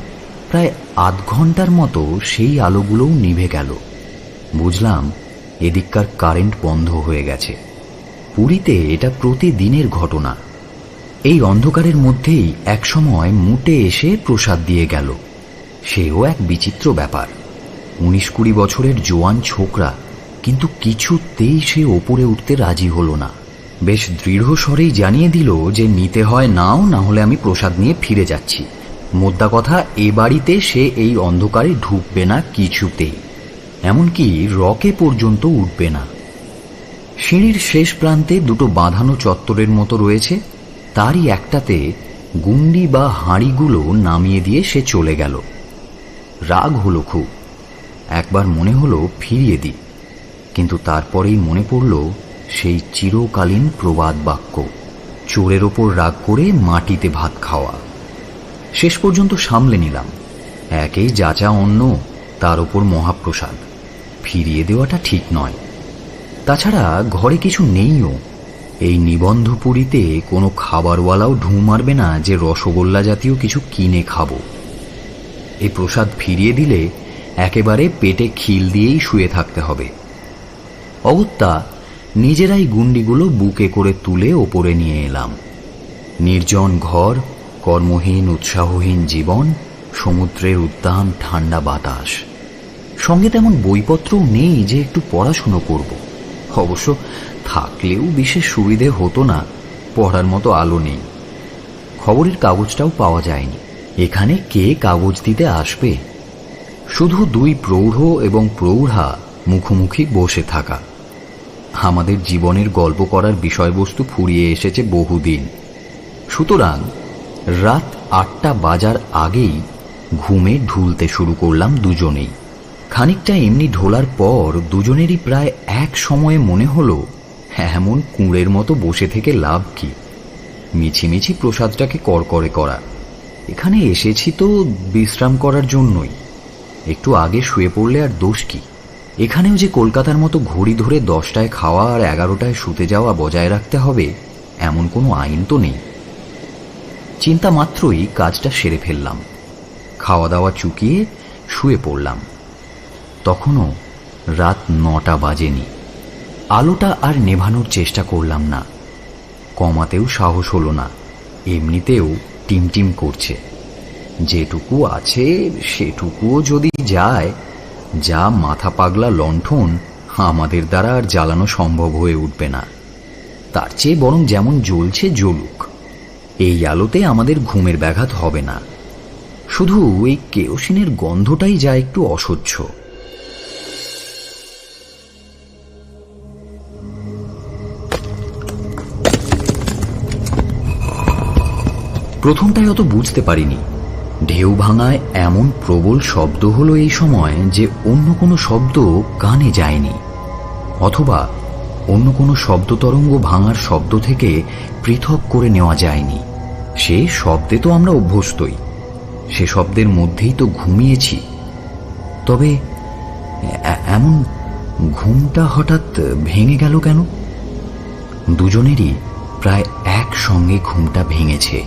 প্রায় আধ ঘন্টার মতো সেই আলোগুলোও নিভে গেল। বুঝলাম এদিককার কারেন্ট বন্ধ হয়ে গেছে। পুরীতে এটা প্রতিদিনের ঘটনা। এই অন্ধকারের মধ্যেই একসময় মুটে এসে প্রসাদ দিয়ে গেল। সেও এক বিচিত্র ব্যাপার। 19-20 বছরের জোয়ান ছোকরা, কিন্তু কিছুতেই সে ওপরে উঠতে রাজি হল না। বেশ দৃঢ় স্বরেই জানিয়ে দিল যে নিতে হয় নাও, না হলে আমি প্রসাদ নিয়ে ফিরে যাচ্ছি। মোদ্দা কথা, এ বাড়িতে সে এই অন্ধকারে ঢুকবে না কিছুতেই, এমনকি রকে পর্যন্ত উঠবে না। সিঁড়ির শেষ প্রান্তে দুটো বাঁধানো চত্বরের মতো রয়েছে, তারই একটাতে গুন্ডি বা হাঁড়িগুলো নামিয়ে দিয়ে সে চলে গেল। রাগ হলো খুব। একবার মনে হলো ফিরিয়ে দিই, কিন্তু তারপরেই মনে পড়ল সেই চিরকালীন প্রবাদ বাক্য, চোরের ওপর রাগ করে মাটিতে ভাত খাওয়া। শেষ পর্যন্ত সামলে নিলাম। একেই যাচা অন্ন, তার ওপর মহাপ্রসাদ, ফিরিয়ে দেওয়াটা ঠিক নয়। তাছাড়া ঘরে কিছু নেইও। এই নিবন্ধপুরীতে কোনো খাবারওয়ালাও ঢু মারবে না যে রসগোল্লা জাতীয় কিছু কিনে খাবো। এই প্রসাদ ফিরিয়ে দিলে একেবারে পেটে খিল দিয়েই শুয়ে থাকতে হবে। অগত্যা নিজেরাই গুন্ডিগুলো বুকে করে তুলে ওপরে নিয়ে এলাম। নির্জন ঘর, কর্মহীন উৎসাহহীন জীবন, সমুদ্রের উদ্দাম ঠান্ডা বাতাস। সঙ্গে তেমন বইপত্রও নেই যে একটু পড়াশুনো করব। অবশ্য থাকলেও বিশেষ সুবিধে হতো না, পড়ার মতো আলো নেই। খবরের কাগজটাও পাওয়া যায়নি। এখানে কে কাগজ দিতে আসবে? শুধু দুই প্রৌঢ় এবং প্রৌঢ়া মুখোমুখি বসে থাকা। আমাদের জীবনের গল্প করার বিষয়বস্তু ফুরিয়ে এসেছে বহুদিন। সুতরাং রাত 8টা বাজার আগেই ঘুমে ঢুলতে শুরু করলাম দুজনেই। খানিকটা এমনি ঢোলার পর দুজনেরই প্রায় এক সময়ে মনে হলো, এমন কুঁড়ের মতো বসে থেকে লাভ কি? মিছিমিছি প্রসাদটাকে করকরে করা। এখানে এসেছি তো বিশ্রাম করার জন্যই। একটু আগে শুয়ে পড়লে আর দোষ কি? এখানেও যে কলকাতার মতো ঘড়ি ধরে 10টায় খাওয়া আর 11টায় শুতে যাওয়া বজায় রাখতে হবে এমন কোনো আইন তো নেই। চিন্তা মাত্রই কাজটা সেরে ফেললাম। খাওয়া দাওয়া চুকিয়ে শুয়ে পড়লাম। তখনও রাত 9টা বাজেনি। আলোটা আর নেভানোর চেষ্টা করলাম না, কমাতেও সাহস হলো না। এমনিতেও টিমটিম করছে। যেটুকু আছে সেটুকুও যদি যায়, যা মাথা পাগলা লণ্ঠন আমাদের দ্বারা আর জ্বালানো সম্ভব হয়ে উঠবে না। তার চেয়ে বরং যেমন জ্বলছে জ্বলুক। এই আলোতে আমাদের ঘুমের ব্যাঘাত হবে না। শুধু এই কেরোসিনের গন্ধটাই যা একটু অসহ্য। প্রথমটাই অত বুঝতে পারিনি। ঢেউ ভাঙায় এমন প্রবল শব্দ হলো এই সময় যে অন্য কোনো শব্দ কানে যায়নি, অথবা অন্য কোনো শব্দ তরঙ্গ ভাঙার শব্দ থেকে পৃথক করে নেওয়া যায়নি। সে শব্দে তো আমরা অভ্যস্তই, সে শব্দের মধ্যেই তো ঘুমিয়েছি। তবে এমন ঘুমটা হঠাৎ ভেঙে গেল কেন? দুজনেরই প্রায় একসঙ্গে ঘুমটা ভেঙেছে,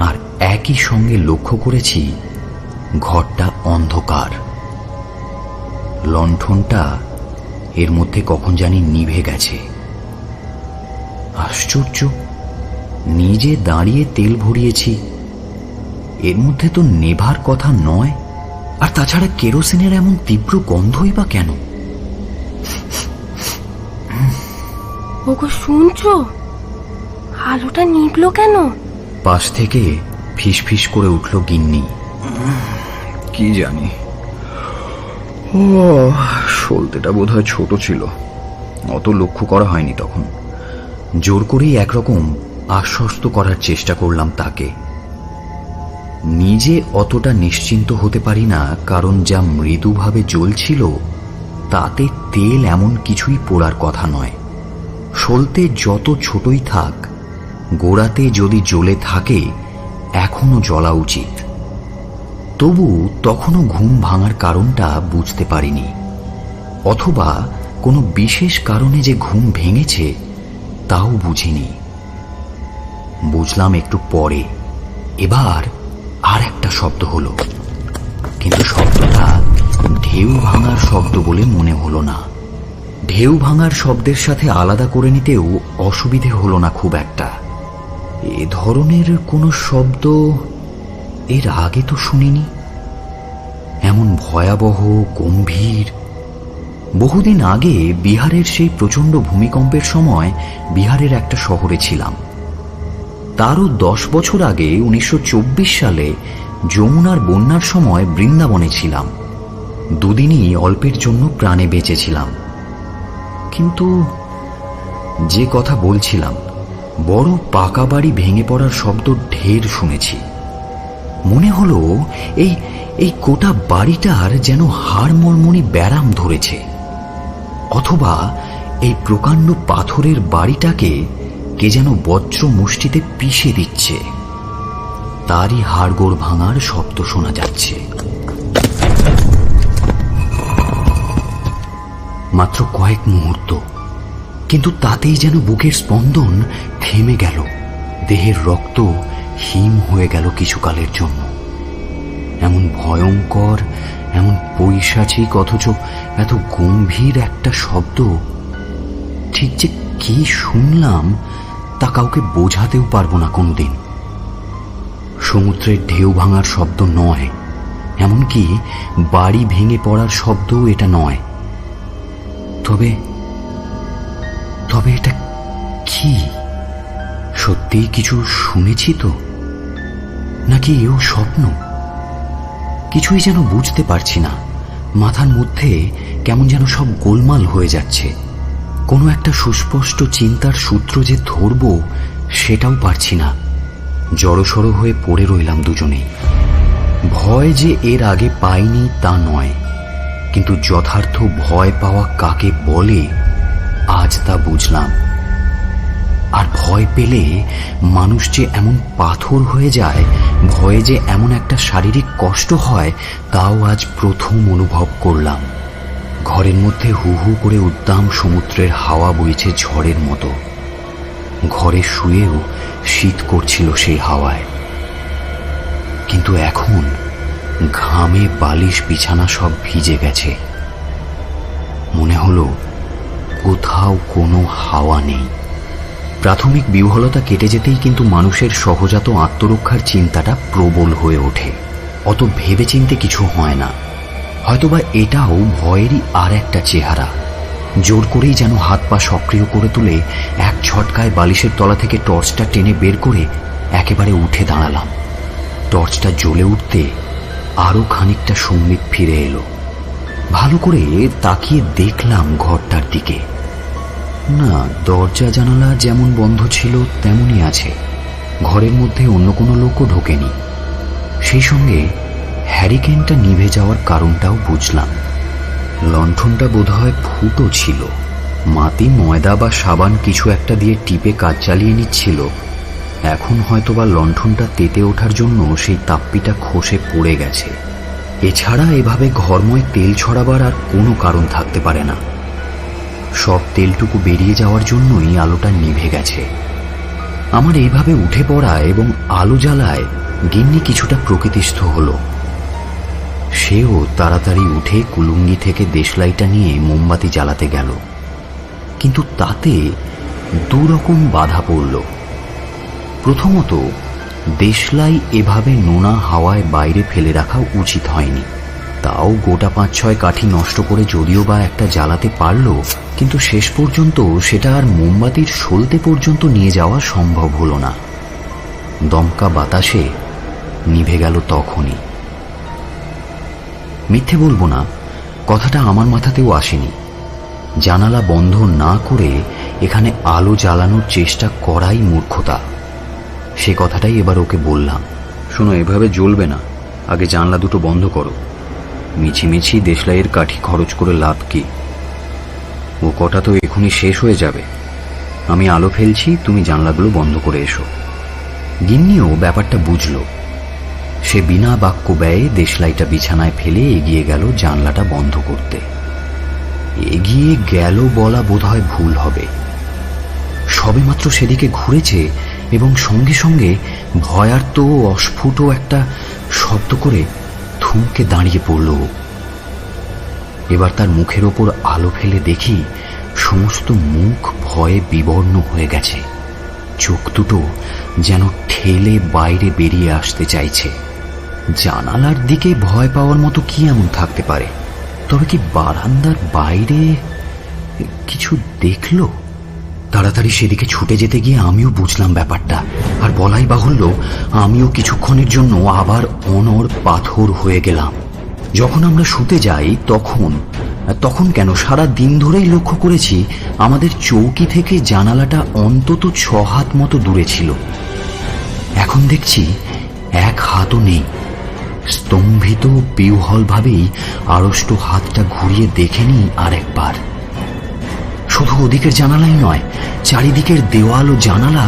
আর একই সঙ্গে লক্ষ্য করেছি ঘরটা অন্ধকার। লণ্ঠনটা এর মধ্যে কখন জানি নিভে গেছে। আশ্চর্য, নিজে দাঁড়িয়ে তেল ভরিয়েছি, এর মধ্যে তো নেভার কথা নয়। আর তাছাড়া কেরোসিনের এমন তীব্র গন্ধই বা কেন? ওগো শুনছো, আলোটা নিভলো কেন? পাশ থেকে ফিসফিস করে উঠল গিন্নি। কি জানি, ও সলতেটা বোধহয় ছোট ছিল, অত লক্ষ্য করা হয়নি তখন। জোর করেই একরকম আশ্বস্ত করার চেষ্টা করলাম তাকে। নিজে অতটা নিশ্চিন্ত হতে পারি না, কারণ যা মৃদুভাবে জ্বলছিল তাতে তেল এমন কিছুই পোড়ার কথা নয়। সলতে যত ছোটই থাক, গোড়াতে যদি জ্বলে থাকে এখনো জ্বলা উচিত। তবু তখনও ঘুম ভাঙার কারণটা বুঝতে পারিনি, অথবা কোনো বিশেষ কারণে যে ঘুম ভেঙেছে তাও বুঝিনি। বুঝলাম একটু পরে। এবার আর একটা শব্দ হলো, কিন্তু শব্দটা ঢেউ ভাঙার শব্দ বলে মনে হলো না। ঢেউ ভাঙার শব্দের সাথে আলাদা করে নিতেও অসুবিধে হলো না খুব একটা। এ ধরনের কোনো শব্দ এর আগে তো শুনিনি, এমন ভয়াবহ গম্ভীর। বহুদিন আগে বিহারের সেই প্রচণ্ড ভূমিকম্পের সময় বিহারের একটা শহরে ছিলাম। তারও 10 বছর আগে 1924 সালে যমুনার বন্যার সময় বৃন্দাবনে ছিলাম। দুদিনই অল্পের জন্য প্রাণে বেঁচেছিলাম। কিন্তু যে কথা বলছিলাম, বড় পাকা বাড়ি ভেঙে পড়ার শব্দ ঢের শুনেছি। মনে হলো এই গোটা বাড়িটার যেন হাড়মর্মণি ব্যারাম ধরেছে, অথবা এই প্রকাণ্ড পাথরের বাড়িটাকে কে যেন বজ্র মুষ্টিতে পিষে দিচ্ছে। তারই হাড়গোড় ভাঙার শব্দ শোনা যাচ্ছে। মাত্র কয়েক মুহূর্ত, কিন্তু তাতেই যেন বুকের স্পন্দন থেমে গেল, দেহের রক্ত হিম হয়ে গেল কিছুকালের জন্য। এমন ভয়ঙ্কর, এমন পৈশাচিক, অথচ এত গম্ভীর একটা শব্দ, ঠিক যে কি শুনলাম তা কাউকে বোঝাতেও পারবো না কোনোদিন। সমুদ্রের ঢেউ ভাঙার শব্দ নয়, এমনকি বাড়ি ভেঙে পড়ার শব্দও এটা নয়। তবে তবে এটা কি? সত্যিই কিছু শুনেছি তো, নাকি এও স্বপ্ন? কিছুই যেন বুঝতে পারছি না। মাথার মধ্যে কেমন যেন সব গোলমাল হয়ে যাচ্ছে। কোনো একটা সুস্পষ্ট চিন্তার সূত্র যে ধরব সেটাও পারছি না। জড়সড় হয়ে পড়ে রইলাম দুজনেই। ভয় যে এর আগে পাইনি তা নয়, কিন্তু যথার্থ ভয় পাওয়া কাকে বলে আজ তা বুঝলাম। আর ভয় পেলে মানুষ যে এমন পাথর হয়ে যায়, ভয়ে যে এমন একটা শারীরিক কষ্ট হয়, তাও আজ প্রথম অনুভব করলাম। ঘরের মধ্যে হু হু করে উদ্দাম সমুদ্রের হাওয়া বইছে ঝড়ের মতো। ঘরে শুয়েও শীত করছিল সেই হাওয়ায়। কিন্তু এখন ঘামে বালিশ বিছানা সব ভিজে গেছে। মনে হলো কোথাও কোনো হাওয়া নেই। প্রাথমিক বিহ্বলতা কেটে যেতেই কিন্তু মানুষের সহজাত আত্মরক্ষার চিন্তাটা প্রবল হয়ে ওঠে। অত ভেবেচিন্তে কিছু হয় না। হয়তোবা এটাও ভয়েরই আর একটা চেহারা। জোর করেই যেন হাত পা সক্রিয় করে তুলে এক ঝটকায় বালিশের তলা থেকে টর্চটা টেনে বের করে একেবারে উঠে দাঁড়ালাম। টর্চটা জ্বলে উঠতে আরো খানিকটা সম্বিত ফিরে এলো। ভালো করে তাকিয়ে দেখলাম ঘরটার দিকে। না, দরজা জানালা যেমন বন্ধ ছিল তেমনই আছে। ঘরের মধ্যে অন্য কোনো লোকও ঢোকেনি। সেই সঙ্গে হ্যারিকেনটা নিভে যাওয়ার কারণটাও বুঝলাম। লণ্ঠনটা বোধহয় ফুটো ছিল। মাটি, ময়দা বা সাবান কিছু একটা দিয়ে টিপে কাজ চালিয়ে নিচ্ছিল। এখন হয়তোবা লণ্ঠনটা তেতে ওঠার জন্য সেই তাপ্পিটা খসে পড়ে গেছে। এছাড়া এভাবে ঘরময় তেল ছড়াবার আর কোনো কারণ থাকতে পারে না। সব তেলটুকু বেরিয়ে যাওয়ার জন্যই আলোটা নিভে গেছে। আমার এইভাবে উঠে পড়া এবং আলো জ্বালায় গিন্নি কিছুটা প্রকৃতিস্থ হলো। সেও তাড়াতাড়ি উঠে কুলুঙ্গি থেকে দেশলাইটা নিয়ে মোমবাতি জ্বালাতে গেল। কিন্তু তাতে দুরকম বাধা পড়ল। প্রথমত, দেশলাই এভাবে নোনা হাওয়ায় বাইরে ফেলে রাখা উচিত হয়নি। তাও গোটা 5-6 কাঠি নষ্ট করে যদিও বা একটা জ্বালাতে পারল, কিন্তু শেষ পর্যন্ত সেটা আর মোমবাতির সলতে পর্যন্ত নিয়ে যাওয়া সম্ভব হলো না। দমকা বাতাসে নিভে গেল তখনই। মিথ্যে বলবো না, কথাটা আমার মাথাতেও আসেনি। জানালা বন্ধ না করে এখানে আলো জ্বালানোর চেষ্টা করাই মূর্খতা। সে কথাটাই এবার ওকে বললাম। শোনো, এভাবে জ্বলবে না, আগে জানলা দুটো বন্ধ করো। মিছিমিছি দেশলাইয়ের কাঠি খরচ করে লাভ কি? ও কটা তো এখনই শেষ হয়ে যাবে। আমি আলো ফেলছি, তুমি জানলাগুলো বন্ধ করে এসো। গিন্নিও ব্যাপারটা বুঝল। সে বিনা বাক্য ব্যয়ে দেশলাইটা বিছানায় ফেলে এগিয়ে গেল জানলাটা বন্ধ করতে। এগিয়ে গেল বলা বোধহয় ভুল হবে। সবেমাত্র সেদিকে ঘুরেছে এবং সঙ্গে সঙ্গে ভয়ার্ত ও অস্ফুট একটা শব্দ করে থমকে দাঁড়িয়ে পড়ল। এবার তার মুখের ওপর আলো ফেলে দেখি সমস্ত মুখ ভয়ে বিবর্ণ হয়ে গেছে। চোখ দুটো যেন ঠেলে বাইরে বেরিয়ে আসতে চাইছে। জানালার দিকে ভয় পাওয়ার মতো কি এমন থাকতে পারে? তবে কি বারান্দার বাইরে কিছু দেখলো? তাড়াতাড়ি সেদিকে ছুটে যেতে গিয়ে আমিও বুঝলাম ব্যাপারটা। আর বলাই বাহুল্য, আমিও কিছুক্ষণের জন্য আবার অনড় পাথর হয়ে গেলাম। যখন আমরা শুতে যাই তখন কেন, সারা দিন ধরেই লক্ষ্য করেছি আমাদের চৌকি থেকে জানালাটা অন্তত 6 হাত মতো দূরে ছিল। এখন দেখছি 1 হাতও নেই। স্তম্ভিত বিহ্বলভাবেই আড়ষ্ট হাতটা ঘুরিয়ে দেখে নিই আর একবার। শুধু ওদিকের জানালাই নয়, চারিদিকের দেওয়াল ও জানালা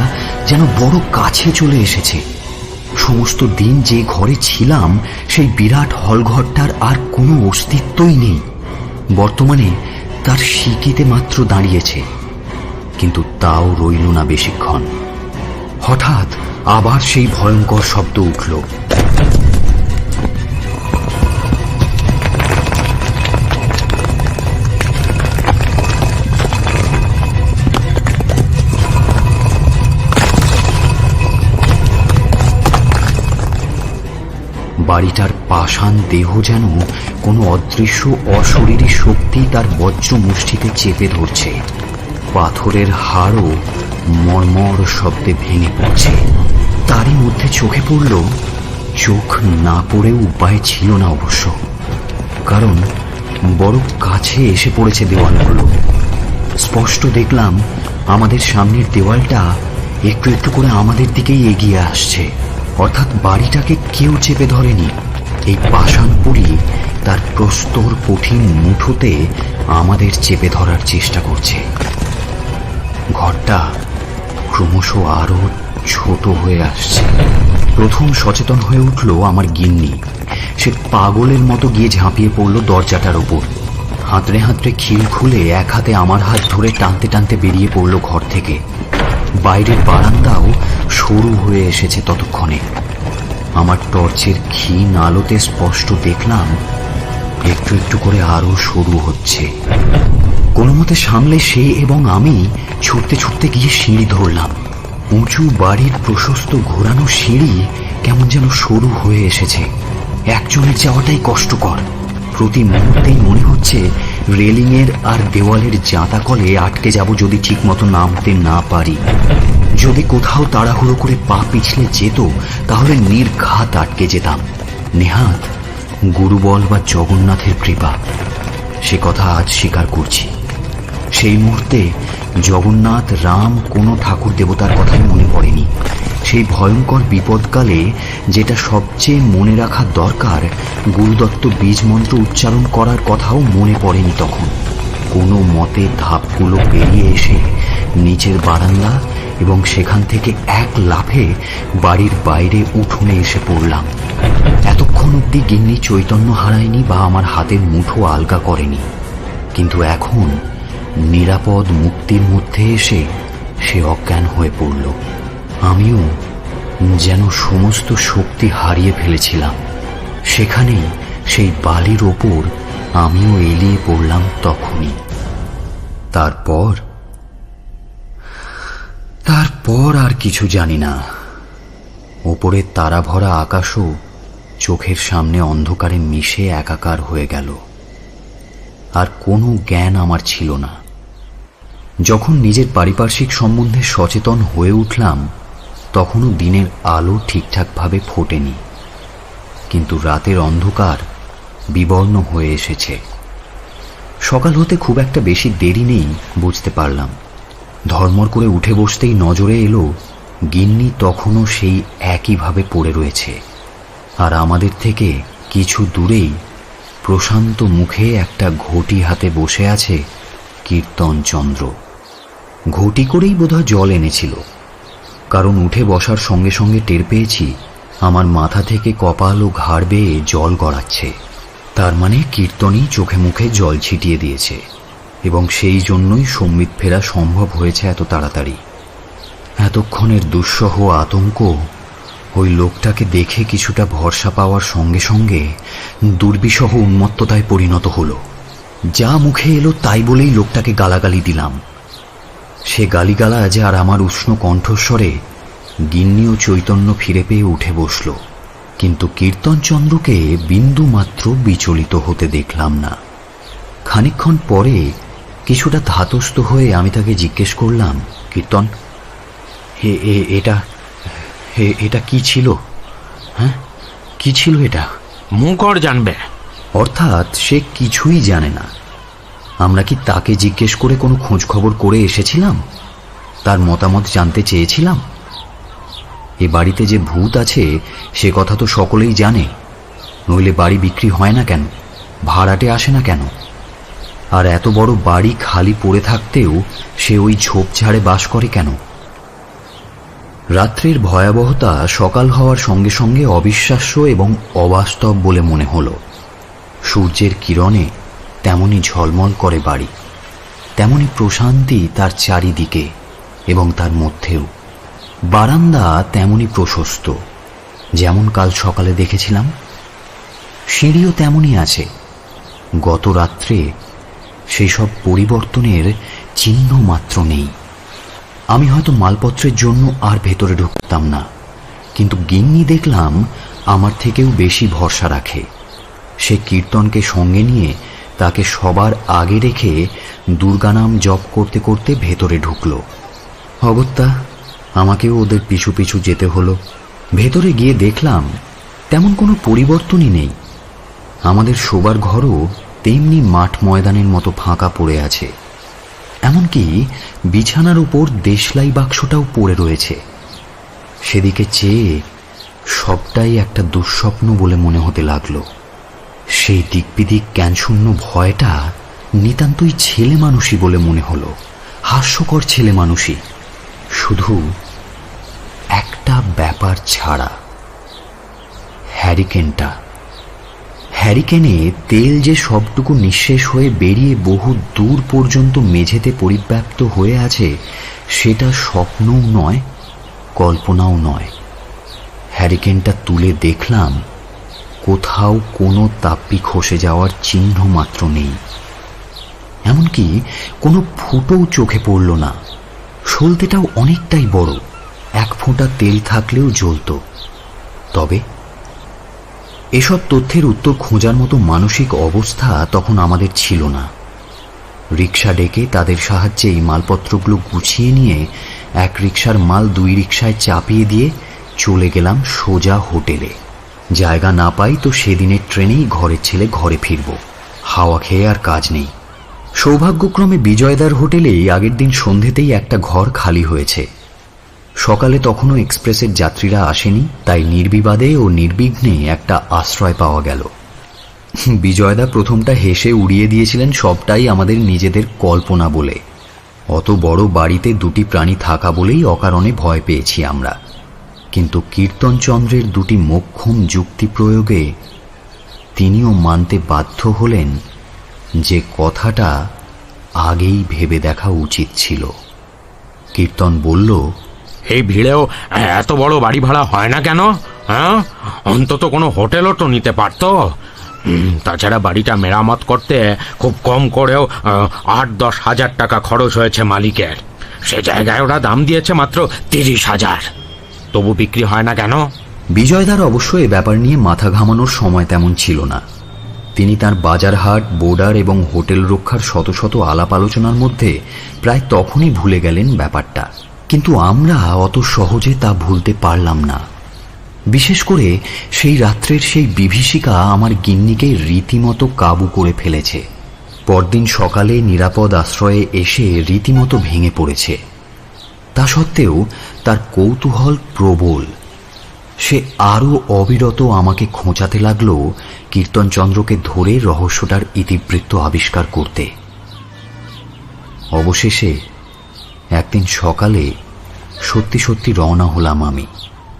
যেন বড় কাছে চলে এসেছে। সমস্ত দিন যে ঘরে ছিলাম সেই বিরাট হলঘরটার আর কোনো অস্তিত্বই নেই। বর্তমানে তার সিকিতে মাত্র দাঁড়িয়েছে, কিন্তু তাও রইল না বেশিক্ষণ। হঠাৎ আবার সেই ভয়ঙ্কর শব্দ উঠল। বাড়িটার পাষাণ দেহ যেন কোনো অদৃশ্য অশরীরী শক্তি তার বজ্র মুষ্টিতে চেপে ধরছে। পাথরের হাড়ও মর্মর শব্দে ভেঙে পড়ছে। তারই মধ্যে চোখে পড়ল, চোখ না পড়েও উপায় ছিল না অবশ্য, কারণ বড় কাছে এসে পড়েছে দেওয়ালগুলো। স্পষ্ট দেখলাম আমাদের সামনের দেওয়ালটা একটু একটু করে আমাদের দিকেই এগিয়ে আসছে। অর্থাৎ বাড়িটাকে কেউ চেপে ধরেনি, এই পাষাণ পুরী তার প্রস্তর কঠিন মুঠোতে আমাদের চেপে ধরার চেষ্টা করছে। ঘরটা ক্রমশ আরো ছোট হয়ে আসছে। প্রথম সচেতন হয়ে উঠল আমার গিন্নি। সে পাগলের মতো গিয়ে ঝাঁপিয়ে পড়ল দরজাটার ওপর। হাতড়ে হাতড়ে খিল খুলে এক হাতে আমার হাত ধরে টানতে টানতে বেরিয়ে পড়ল ঘর থেকে। বাইরের বারান্দাও সরু হয়ে এসেছে ততক্ষণে। আমার টর্চের ক্ষীণ আলোতে স্পষ্ট দেখলাম একটু একটু করে আরো সরু হচ্ছে। কোনো মতে সামলে সে এবং আমি ছুটতে ছুটতে গিয়ে সিঁড়ি ধরলাম। উঁচু বাড়ির প্রশস্ত ঘোরানো সিঁড়ি কেমন যেন সরু হয়ে এসেছে। একজনের যাওয়াটাই কষ্টকর। প্রতি মুহূর্তেই মনে হচ্ছে রেলিংয়ের আর দেওয়ালের জাঁতাকলে আটকে যাব যদি ঠিক মতো নামতে না পারি। যদি কোথাও তাড়াহুড়ো করে পা পিছলে যেত তাহলে নির্ঘাত আটকে যেতাম। নেহাত গুরুবল বা জগন্নাথের কৃপা, সে কথা আজ স্বীকার করছি। সেই মুহূর্তে জগন্নাথ, রাম, কোনো ঠাকুর দেবতার কথাই মনে পড়েনি। সেই ভয়ঙ্কর বিপদকালে যেটা সবচেয়ে মনে রাখা দরকার, গুরুদত্ত বীজ মন্ত্র উচ্চারণ করার কথাও মনে পড়েনি তখন। কোনো মতে ধাপগুলো পেরিয়ে এসে নিচের বারান্দা এবং সেখান থেকে এক লাফে বাড়ির বাইরে উঠোনে এসে পড়লাম। এতক্ষণ অব্দি গিন্নি চৈতন্য হারায়নি বা আমার হাতের মুঠো আলগা করেনি, কিন্তু এখন নিরাপদ মুক্তির মধ্যে এসে সে অজ্ঞান হয়ে পড়ল। আমিও যেন সমস্ত শক্তি হারিয়ে ফেলেছিলাম। সেখানেই সেই বালির ওপর আমিও এলিয়ে পড়লাম তখনই। তারপর আর কিছু জানি না। ওপরের তারা ভরা আকাশও চোখের সামনে অন্ধকারে মিশে একাকার হয়ে গেল। আর কোনো জ্ঞান আমার ছিল না। যখন নিজের পারিপার্শ্বিক সম্বন্ধে সচেতন হয়ে উঠলাম তখনও দিনের আলো ঠিকঠাকভাবে ফোটেনি, কিন্তু রাতের অন্ধকার বিবর্ণ হয়ে এসেছে। সকাল হতে খুব একটা বেশি দেরি নেই বুঝতে পারলাম। ধর্মর করে উঠে বসতেই নজরে এলো গিন্নি তখনও সেই একইভাবে পড়ে রয়েছে, আর আমাদের থেকে কিছু দূরেই প্রশান্ত মুখে একটা ঘটি হাতে বসে আছে কীর্তনচন্দ্র। ঘটি করেই বোধহয় জল এনেছিল, কারণ উঠে বসার সঙ্গে সঙ্গে টের পেয়েছি আমার মাথা থেকে কপাল ও ঘাড় বেয়ে জল গড়াচ্ছে। তার মানে কীর্তনই চোখে মুখে জল ছিটিয়ে দিয়েছে, এবং সেই জন্যই সম্বিত ফেরা সম্ভব হয়েছে এত তাড়াতাড়ি। এতক্ষণের দুঃসহ আতঙ্ক ওই লোকটাকে দেখে কিছুটা ভরসা পাওয়ার সঙ্গে সঙ্গে দুর্বিষহ উন্মত্ততায় পরিণত হলো। যা মুখে এলো তাই বলেই লোকটাকে গালাগালি দিলাম। সে গালিগালাজ আর আমার উষ্ণ কণ্ঠস্বরে গিন্নি ও চৈতন্য ফিরে পেয়ে উঠে বসল, কিন্তু কীর্তনচন্দ্রকে বিন্দু মাত্র বিচলিত হতে দেখলাম না। খানিকক্ষণ পরে কিছুটা ধাতস্থ হয়ে আমি তাকে জিজ্ঞেস করলাম, কীর্তন, এটা কি ছিল? হ্যাঁ, কি ছিল এটা? মুখর জানবে। অর্থাৎ সে কিছুই জানে না। আমরা কি তাকে জিজ্ঞেস করে কোনো খোঁজ খবর করে এসেছিলাম? তার মতামত জানতে চেয়েছিলাম? এ বাড়িতে যে ভূত আছে সে কথা তো সকলেই জানে, নইলে বাড়ি বিক্রি হয় না কেন, ভাড়াটে আসে না কেন? আর এত বড় বাড়ি খালি পড়ে থাকতেও সে ওই ঝোপঝাড়ে বাস করে কেন? রাত্রির ভয়াবহতা সকাল হওয়ার সঙ্গে সঙ্গে অবিশ্বাস্য এবং অবাস্তব বলে মনে হলো। সূর্যের কিরণে তেমনি ঝলমল করে বাড়ি, তেমনি প্রশান্তি তার চারিদিকে এবং তার মধ্যেও। বারান্দা তেমনি প্রশস্ত যেমন কাল সকালে দেখেছিলাম, সিঁড়িও তেমনই আছে। গত রাত্রে সেই সব পরিবর্তনের চিহ্ন মাত্র নেই। আমি হয়তো মালপত্রের জন্য আর ভেতরে ঢুকতাম না, কিন্তু গিন্নি দেখলাম আমার থেকেও বেশি ভরসা রাখে। সে কীর্তনকে সঙ্গে নিয়ে তাকে সবার আগে রেখে দুর্গানাম জপ করতে করতে ভেতরে ঢুকল। অগত্যা আমাকেও ওদের পিছু পিছু যেতে হলো। ভেতরে গিয়ে দেখলাম তেমন কোনো পরিবর্তনই নেই। আমাদের শোবার ঘরও তেমনি মাঠ ময়দানের মতো ফাঁকা পড়ে আছে। এমনকি বিছানার উপর দেশলাই বাক্সটাও পড়ে রয়েছে। সেদিকে চেয়ে সবটাই একটা দুঃস্বপ্ন বলে মনে হতে লাগলো। সেই দিকবিদিক জ্ঞানশূন্য ভয়টা নিতান্তই ছেলে মানুষই বলে মনে হলো, হাস্যকর ছেলে মানুষই, শুধু একটা ব্যাপার ছাড়া, হ্যারিকেনটা। হ্যারিকেনে তেল যে সবটুকু নিঃশেষ হয়ে বেরিয়ে বহু দূর পর্যন্ত মেঝেতে পরিব্যাপ্ত হয়ে আছে, সেটা স্বপ্নও নয়, কল্পনাও নয়। হ্যারিকেনটা তুলে দেখলাম কোথাও কোনো তাপ্পি খসে যাওয়ার চিহ্ন মাত্র নেই। এমনকি কোনো ফুটোও চোখে পড়ল না। সলতেটাও অনেকটাই বড়, এক ফোঁটা তেল থাকলেও জ্বলত। তবে এসব তথ্যের উত্তর খোঁজার মতো মানসিক অবস্থা তখন আমাদের ছিল না। রিক্সা ডেকে তাদের সাহায্যে এই মালপত্রগুলো গুছিয়ে নিয়ে এক রিক্সার মাল দুই রিক্সায় চাপিয়ে দিয়ে চলে গেলাম সোজা হোটেলে। জায়গা না পাই তো সেদিনের ট্রেনেই ঘরের ছেলে ঘরে ফিরব, হাওয়া খেয়ে আর কাজ নেই। সৌভাগ্যক্রমে বিজয়দার হোটেলেই আগের দিন সন্ধেতেই একটা ঘর খালি হয়েছে। সকালে তখনও এক্সপ্রেসের যাত্রীরা আসেনি, তাই নির্বিবাদে ও নির্বিঘ্নে একটা আশ্রয় পাওয়া গেল। বিজয়দা প্রথমটা হেসে উড়িয়ে দিয়েছিলেন সবটাই আমাদের নিজেদের কল্পনা বলে। অত বড় বাড়িতে দুটি প্রাণী থাকা বলেই অকারণে ভয় পেয়েছি আমরা। কিন্তু কীর্তনচন্দ্রের দুটি মোক্ষম যুক্তি প্রয়োগে তিনিও মানতে বাধ্য হলেন যে কথাটা আগেই ভেবে দেখা উচিত ছিল। কীর্তন বলল, এই ভিড়েও এত বড় বাড়ি ভাড়া হয় না কেন? হ্যাঁ, অন্তত কোনো হোটেলও তো নিতে পারতো। তাছাড়া বাড়িটা মেরামত করতে খুব কম করেও 8-10 হাজার টাকা খরচ হয়েছে মালিকের। সে জায়গায় ওরা দাম দিয়েছে মাত্র 30,000। তবু বিক্রি হয় না কেন? বিজয়দার অবশ্য এ ব্যাপার নিয়ে মাথা ঘামানোর সময় তেমন ছিল না। তিনি তার বাজারহাট, বোর্ডার এবং হোটেল রক্ষার শত শত আলাপ আলোচনার মধ্যে প্রায় তখনই ভুলে গেলেন ব্যাপারটা। কিন্তু আমরা অত সহজে তা ভুলতে পারলাম না। বিশেষ করে সেই রাত্রের সেই বিভীষিকা আমার গিন্নিকে রীতিমতো কাবু করে ফেলেছে। পরদিন সকালে নিরাপদ আশ্রয়ে এসে রীতিমতো ভেঙে পড়েছে। তা সত্ত্বেও তার কৌতূহল প্রবল। সে আরও অবিরত আমাকে খোঁচাতে লাগল কীর্তনচন্দ্রকে ধরে রহস্যটার ইতিবৃত্ত আবিষ্কার করতে। অবশেষে একদিন সকালে সত্যি সত্যি রওনা হলাম আমি।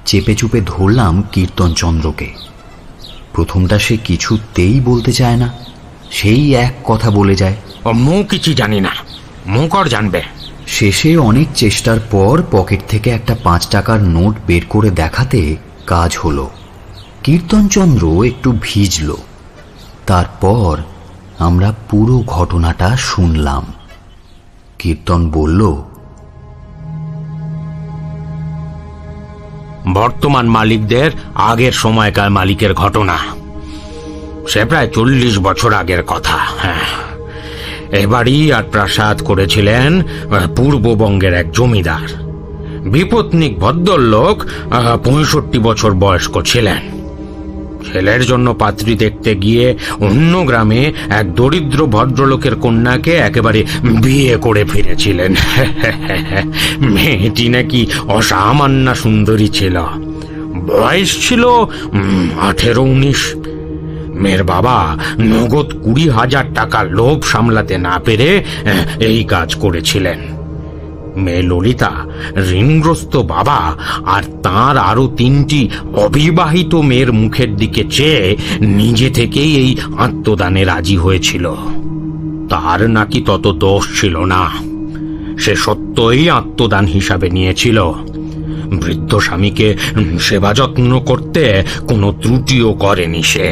চেপে চুপে ধরলাম কীর্তনচন্দ্রকে। প্রথমটা সে কিছুতেই বলতে চায় না, সেই এক কথা বলে যায়, মুখ কিছু জানি না, মুখ আর জানবে। শেষে অনেক চেষ্টার পর পকেট থেকে একটা 5 টাকার নোট বের করে দেখাতে কাজ হলো। কীর্তনচন্দ্র একটু ভিজল। তারপর আমরা পুরো ঘটনাটা শুনলাম। কীর্তন বলল, বর্তমান মালিকদের আগের সময়কার মালিকের ঘটনা। সে প্রায় 40 বছর আগের কথা। হ্যাঁ, এবারই আর প্রাসাদ করেছিলেন পূর্ববঙ্গের এক জমিদার। বিপত্নিক ভদ্রলোক, 65 বছর বয়স্ক ছিলেন। ছেলের জন্য পাত্রী দেখতে গিয়ে অন্য গ্রামে এক দরিদ্র ভদ্রলোকের কন্যাকে একেবারে বিয়ে করে ফিরেছিলেন। মেয়েটি নাকি অসামান্য সুন্দরী ছিল। বয়স ছিল 18-19। মেয়ের বাবা নগদ 20,000 টাকার লোভ সামলাতে না পেরে এই কাজ করেছিলেন। মেয়ে ললিতা ঋণগ্রস্ত বাবা আর তার আরো 3টি অবিবাহিত মেয়ের মুখের দিকে চেয়ে নিজে থেকেই এই আত্মদানে রাজি হয়েছিল। তার নাকি তত দোষ ছিল না, সে সত্যই আত্মদান হিসাবে নিয়েছিল। বৃদ্ধ স্বামীকে সেবা যত্ন করতে কোনো ত্রুটিও করেনি সে।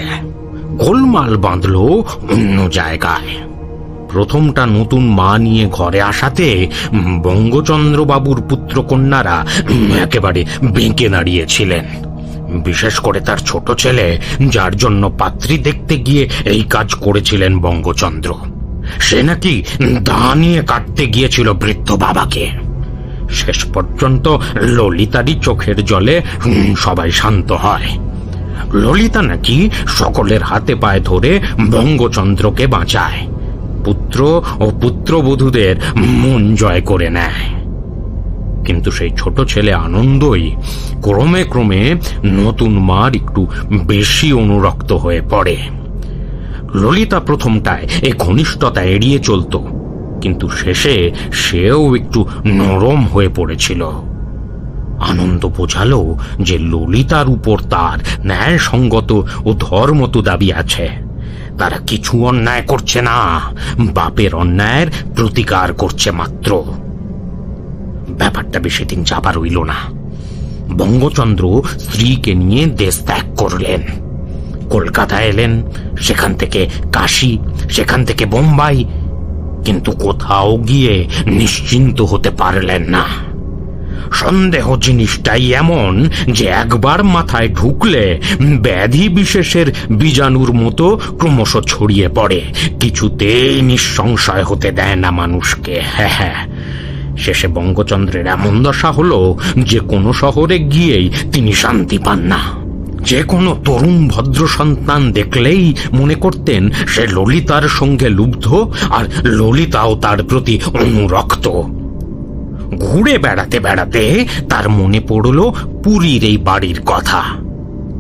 গোলমাল বাঁধল অন্য জায়গায়। প্রথমটা নতুন মা নিয়ে ঘরে আসাতে বঙ্গচন্দ্রবাবুর পুত্রকন্যারা একেবারে বেঁকে দাঁড়িয়েছিলেন। বিশেষ করে তার ছোট ছেলে, যার জন্য পাত্রী দেখতে গিয়ে এই কাজ করেছিলেন বঙ্গচন্দ্র। সে নাকি দা নিয়ে কাটতে গিয়েছিল বৃদ্ধ বাবাকে। শেষ পর্যন্ত ললিতারই চোখের জলে সবাই শান্ত হয়। ললিতা নাকি সকলের হাতে পায়ে ধরে বঙ্গচন্দ্রকে বাঁচায়, পুত্র ও পুত্রবধূদের মন জয় করে নেয়। কিন্তু সেই ছোট ছেলে আনন্দই ক্রমে ক্রমে নতুন মার একটু বেশি অনুরক্ত হয়ে পড়ে। ললিতা প্রথমটায় এই ঘনিষ্ঠতা এড়িয়ে চলত, কিন্তু শেষে সেও একটু নরম হয়ে পড়েছিল। আনন্দ বোঝালো যে ললিতার উপর তার ন্যায়সঙ্গত ও ধর্মত দাবি আছে। তারা কিছু অন্যায় করছে না, বাপের অন্যায়ের প্রতিকার করছে মাত্র। ব্যাপারটা বেশি দিন চাপা রইল না। বঙ্গচন্দ্র স্ত্রীকে নিয়ে দেশ ত্যাগ করলেন। কলকাতা এলেন, সেখান থেকে কাশী, সেখান থেকে বোম্বাই, কিন্তু কোথাও গিয়ে নিশ্চিন্ত হতে পারলেন না। সন্দেহ জিনিসটাই এমন যে একবার মাথায় ঢুকলে ব্যাধি বিশেষের বীজাণুর মতো ক্রমশ ছড়িয়ে পড়ে, কিছুতেই নিঃসংশয় হতে দেয় না মানুষকে। হ্যাঁ, শেষে বঙ্গচন্দ্রের এমন দশা হলো যে কোনো শহরে গিয়েই তিনি শান্তি পান না। যে কোনো তরুণ ভদ্র সন্তান দেখলেই মনে করতেন সে ললিতার সঙ্গে লুব্ধ, আর ললিতাও তার প্রতি অনুরক্ত। ঘুরে বেড়াতে বেড়াতে তার মনে পড়ল পুরীর এই বাড়ির কথা।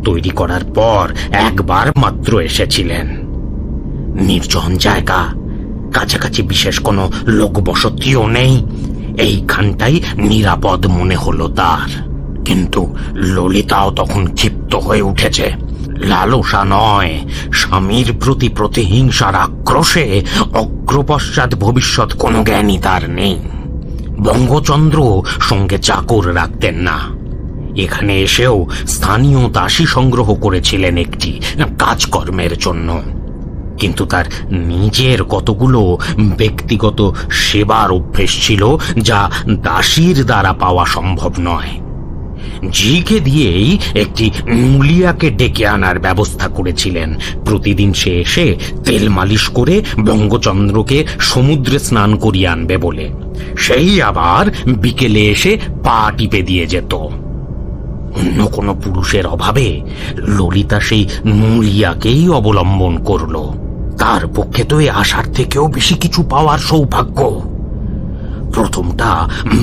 তৈরি করার পর একবার মাত্র এসেছিলেন। নির্জন জায়গা, কাছাকাছি বিশেষ কোনো লোকবসতিও নেই, এইখানটাই নিরাপদ মনে হলো তার। কিন্তু ললিতাও তখন ক্ষিপ্ত হয়ে উঠেছে। লালসা নয়, স্বামীর প্রতি প্রতিহিংসার আক্রোশে অগ্রপশ্চাৎ ভবিষ্যৎ কোনো জ্ঞানই তার নেই। বঙ্গচন্দ্র সঙ্গে চাকর রাখতেন না। এখানে এসেও স্থানীয় দাসী সংগ্রহ করেছিলেন একটি কাজকর্মের জন্য, কিন্তু তার নিজের কতগুলো ব্যক্তিগত সেবার অভ্যেস ছিল যা দাসীর দ্বারা পাওয়া সম্ভব নয়। জিকে দিয়েই একটি নুলিয়াকে ডেকে আনার ব্যবস্থা করেছিলেন। প্রতিদিন সে এসে তেল মালিশ করে বঙ্গচন্দ্রকে সমুদ্রে স্নান করিয়ে আনবে বলে, সেই আবার বিকেলে এসে পা টিপে দিয়ে যেত। অন্য কোনো পুরুষের অভাবে ললিতা সেই নুলিয়াকেই অবলম্বন করল। তার পক্ষে তো এই আশার থেকেও বেশি কিছু পাওয়ার সৌভাগ্য। প্রথমটা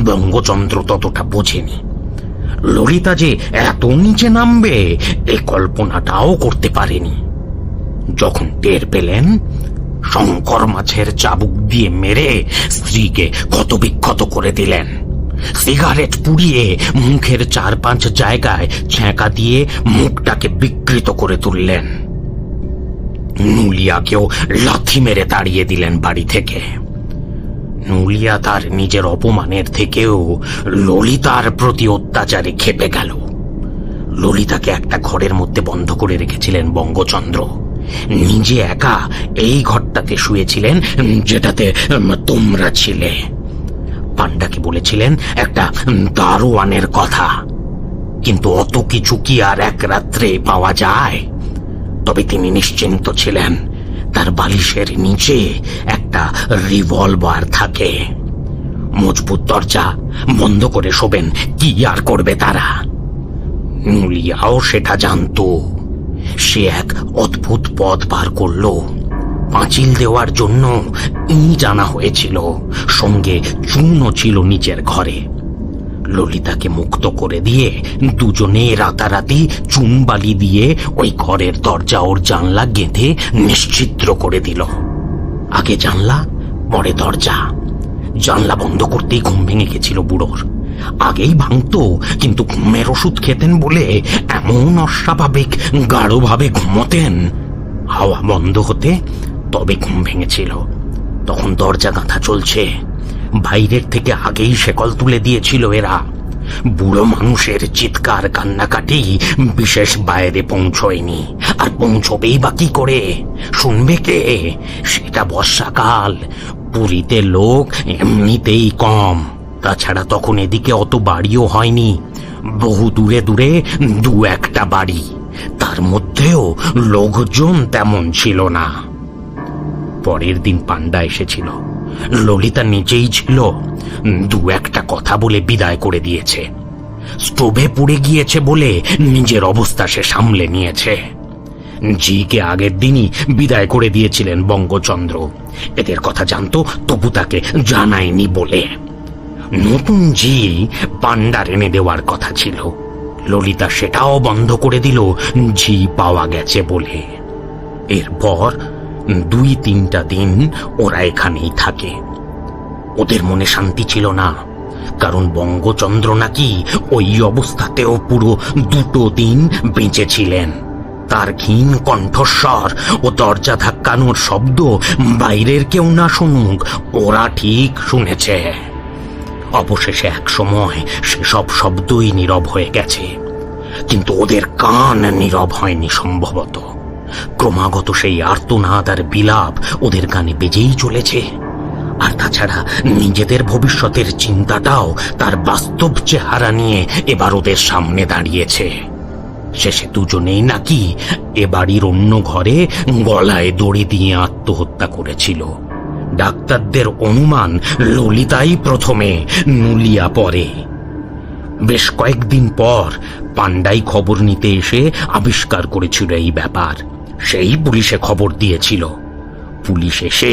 বঙ্গচন্দ্র ততটা বোঝেনি। ললিতা যে এত নিচে নামবে এ কল্পনাটাও করতে পারেনি। যখন টের পেলেন, শঙ্কর মাছের চাবুক দিয়ে মেরে স্ত্রীকে ক্ষতবিক্ষত করে দিলেন। সিগারেট পুড়িয়ে মুখের 4-5 জায়গায় ছ্যাঁকা দিয়ে মুখটাকে বিকৃত করে তুললেন। নুলিয়াকেও লাথি মেরে তাড়িয়ে দিলেন বাড়ি থেকে। নুলিয়া তার নিজের অপমানের থেকেও ললিতার প্রতি অত্যাচারে ক্ষেপে গেল। ললিতাকে একটা ঘরের মধ্যে বন্ধ করে রেখেছিলেন বঙ্গচন্দ্র। নিজে একা এই ঘরটাতে শুয়েছিলেন যেটাতে তোমরা ছিলে। পান্ডাকে বলেছিলেন একটা দারোয়ানের কথা, কিন্তু অত কিছু কি আর এক রাত্রে পাওয়া যায়? তবে তিনি নিশ্চিন্ত ছিলেন তার বালিশের নিচে একটা রিভলভার থাকে। মজবুত দরজা বন্ধ করে শোবেন, কি আর করবে তারা? নুলিয়াও সেটা জানত। সে এক অদ্ভুত পথ বার করল। পাঁচিল দেওয়ার জন্য জানা হয়েছিল, সঙ্গে চূর্ণ ছিল নিচের ঘরে। ললিতাকে মুক্ত করে দিয়ে দুজনে রাতারাতি চুনবালি দিয়ে ওই ঘরের দরজা ওর জানলা গেঁথে নিশ্চিদ্র করে দিল। আগে জানলা, পরে দরজা। জানলা বন্ধ করতেই ঘুম ভেঙে গেছিল বুড়োর। আগেই ভাঙতো, কিন্তু ঘুমের ওষুধ খেতেন বলে এমন অস্বাভাবিক গাঢ়ভাবে ঘুমোতেন। হাওয়া বন্ধ হতে তবে ঘুম ভেঙেছিল। তখন দরজা গাঁথা চলছে। বাইরের থেকে আগেই শেকল তুলে দিয়েছিল এরা। বুড়ো মানুষের চিৎকার কান্নাকাটি বিশেষ বাইরে পৌঁছয়নি, আর পৌঁছবেই বা কি করে? শুনবে কে? সেটা বর্ষাকাল, পুরীতে লোক এমনিতেই কম। তাছাড়া তখন এদিকে অত বাড়িও হয়নি, বহু দূরে দূরে দু একটা বাড়ি, তার মধ্যেও লোকজন তেমন ছিল না। পরের দিন পান্ডা এসেছিল। ললিতা নিচেই ছিল। দু একটা কথা বলে বিদায় করে দিয়েছে। স্টোভে পুড়ে গিয়েছে বলে নিজের অবস্থা সে সামলে নিয়েছে। জিকে আগের দিনই বিদায় করে দিয়েছিলেন বঙ্গচন্দ্র। এদের কথা জানতো, তবু তাকে জানায়নি বলে। নতুন জি পান্ডার এনে দেওয়ার কথা ছিল। ললিতা সেটাও বন্ধ করে দিল জি পাওয়া গেছে বলে। এরপর 2-3টা দিন ওরা এখানেই থাকে। ওদের মনে শান্তি ছিল না, কারণ বঙ্গচন্দ্র নাকি ওই অবস্থাতেও পুরো 2 দিন বেঁচে ছিলেন। তার ক্ষীণ কণ্ঠস্বর ও দরজা ধাক্কানোর শব্দ বাইরের কেউ না শুনুক, ওরা ঠিক শুনেছে। অবশেষে এক সময় সেসব শব্দই নীরব হয়ে গেছে, কিন্তু ওদের কান নীরব হয়নি সম্ভবত। ক্রমাগত সেই আর্তনাদ আর বিলাপ ওদের কানে বেজেই চলেছে। আর তাছাড়া নিজেদের ভবিষ্যতের চিন্তাটাও তার বাস্তব চেহারা নিয়ে এবার ওদের সামনে দাঁড়িয়েছে। শেষে দুজনেই নাকি এ বাড়ির অন্য ঘরে গলায় দড়ি দিয়ে আত্মহত্যা করেছিল। ডাক্তারদের অনুমান ললিতাই প্রথমে, নুলিয়া পরে। বেশ কয়েকদিন পর পান্ডাই খবর নিতে এসে আবিষ্কার করেছিল এই ব্যাপার। সেই পুলিশে খবর দিয়েছিল। পুলিশ এসে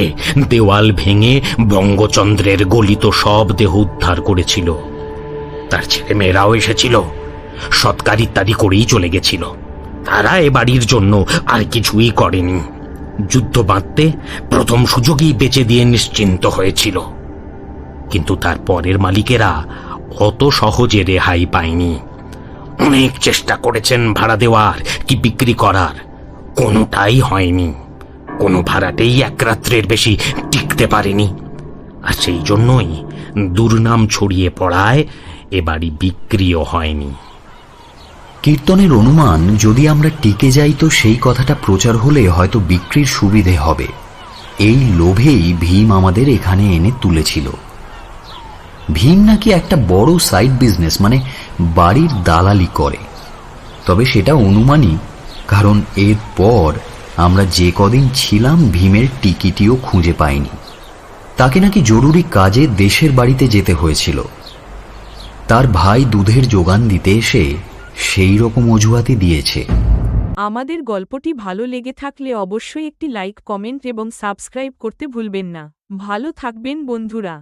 দেওয়াল ভেঙে বঙ্গচন্দ্রের গলিত সব দেহ উদ্ধার করেছিল। তার ছেলে মেয়েরাও এসেছিল। সৎকার ইত্যাদি করেই চলে গেছিল। তারা এ বাড়ির জন্য আর কিছুই করেনি। যুদ্ধ বাঁধতে প্রথম সুযোগই বেচে দিয়ে নিশ্চিন্ত হয়েছিল। কিন্তু তার পরের মালিকেরা অত সহজে রেহাই পায়নি। অনেক চেষ্টা করেছেন ভাড়া দেওয়ার কি বিক্রি করার, কোনোটাই হয়নি। কোনো ভাড়াটেই এক রাত্রের বেশি টিকতে পারেনি। আর সেই জন্যই দুর্নাম ছড়িয়ে পড়ায় এ বাড়ি বিক্রিও হয়নি। কীর্তনের অনুমান, যদি আমরা টিকে যাই তো সেই কথাটা প্রচার হলে হয়তো বিক্রির সুবিধে হবে। এই লোভেই ভীম আমাদের এখানে এনে তুলেছিল। ভীম নাকি একটা বড় সাইড বিজনেস, মানে বাড়ির দালালি করে। তবে সেটা অনুমানই, কারণ এরপর আমরা যে কদিন ছিলাম ভীমের টিকিটিও খুঁজে পাইনি। তাকে নাকি জরুরি কাজে দেশের বাড়িতে যেতে হয়েছিল। তার ভাই দুধের যোগান দিতে এসে সেই রকম অজুহাতই দিয়েছে। আমাদের গল্পটি ভালো লেগে থাকলে অবশ্যই একটি লাইক, কমেন্ট এবং সাবস্ক্রাইব করতে ভুলবেন না। ভালো থাকবেন বন্ধুরা।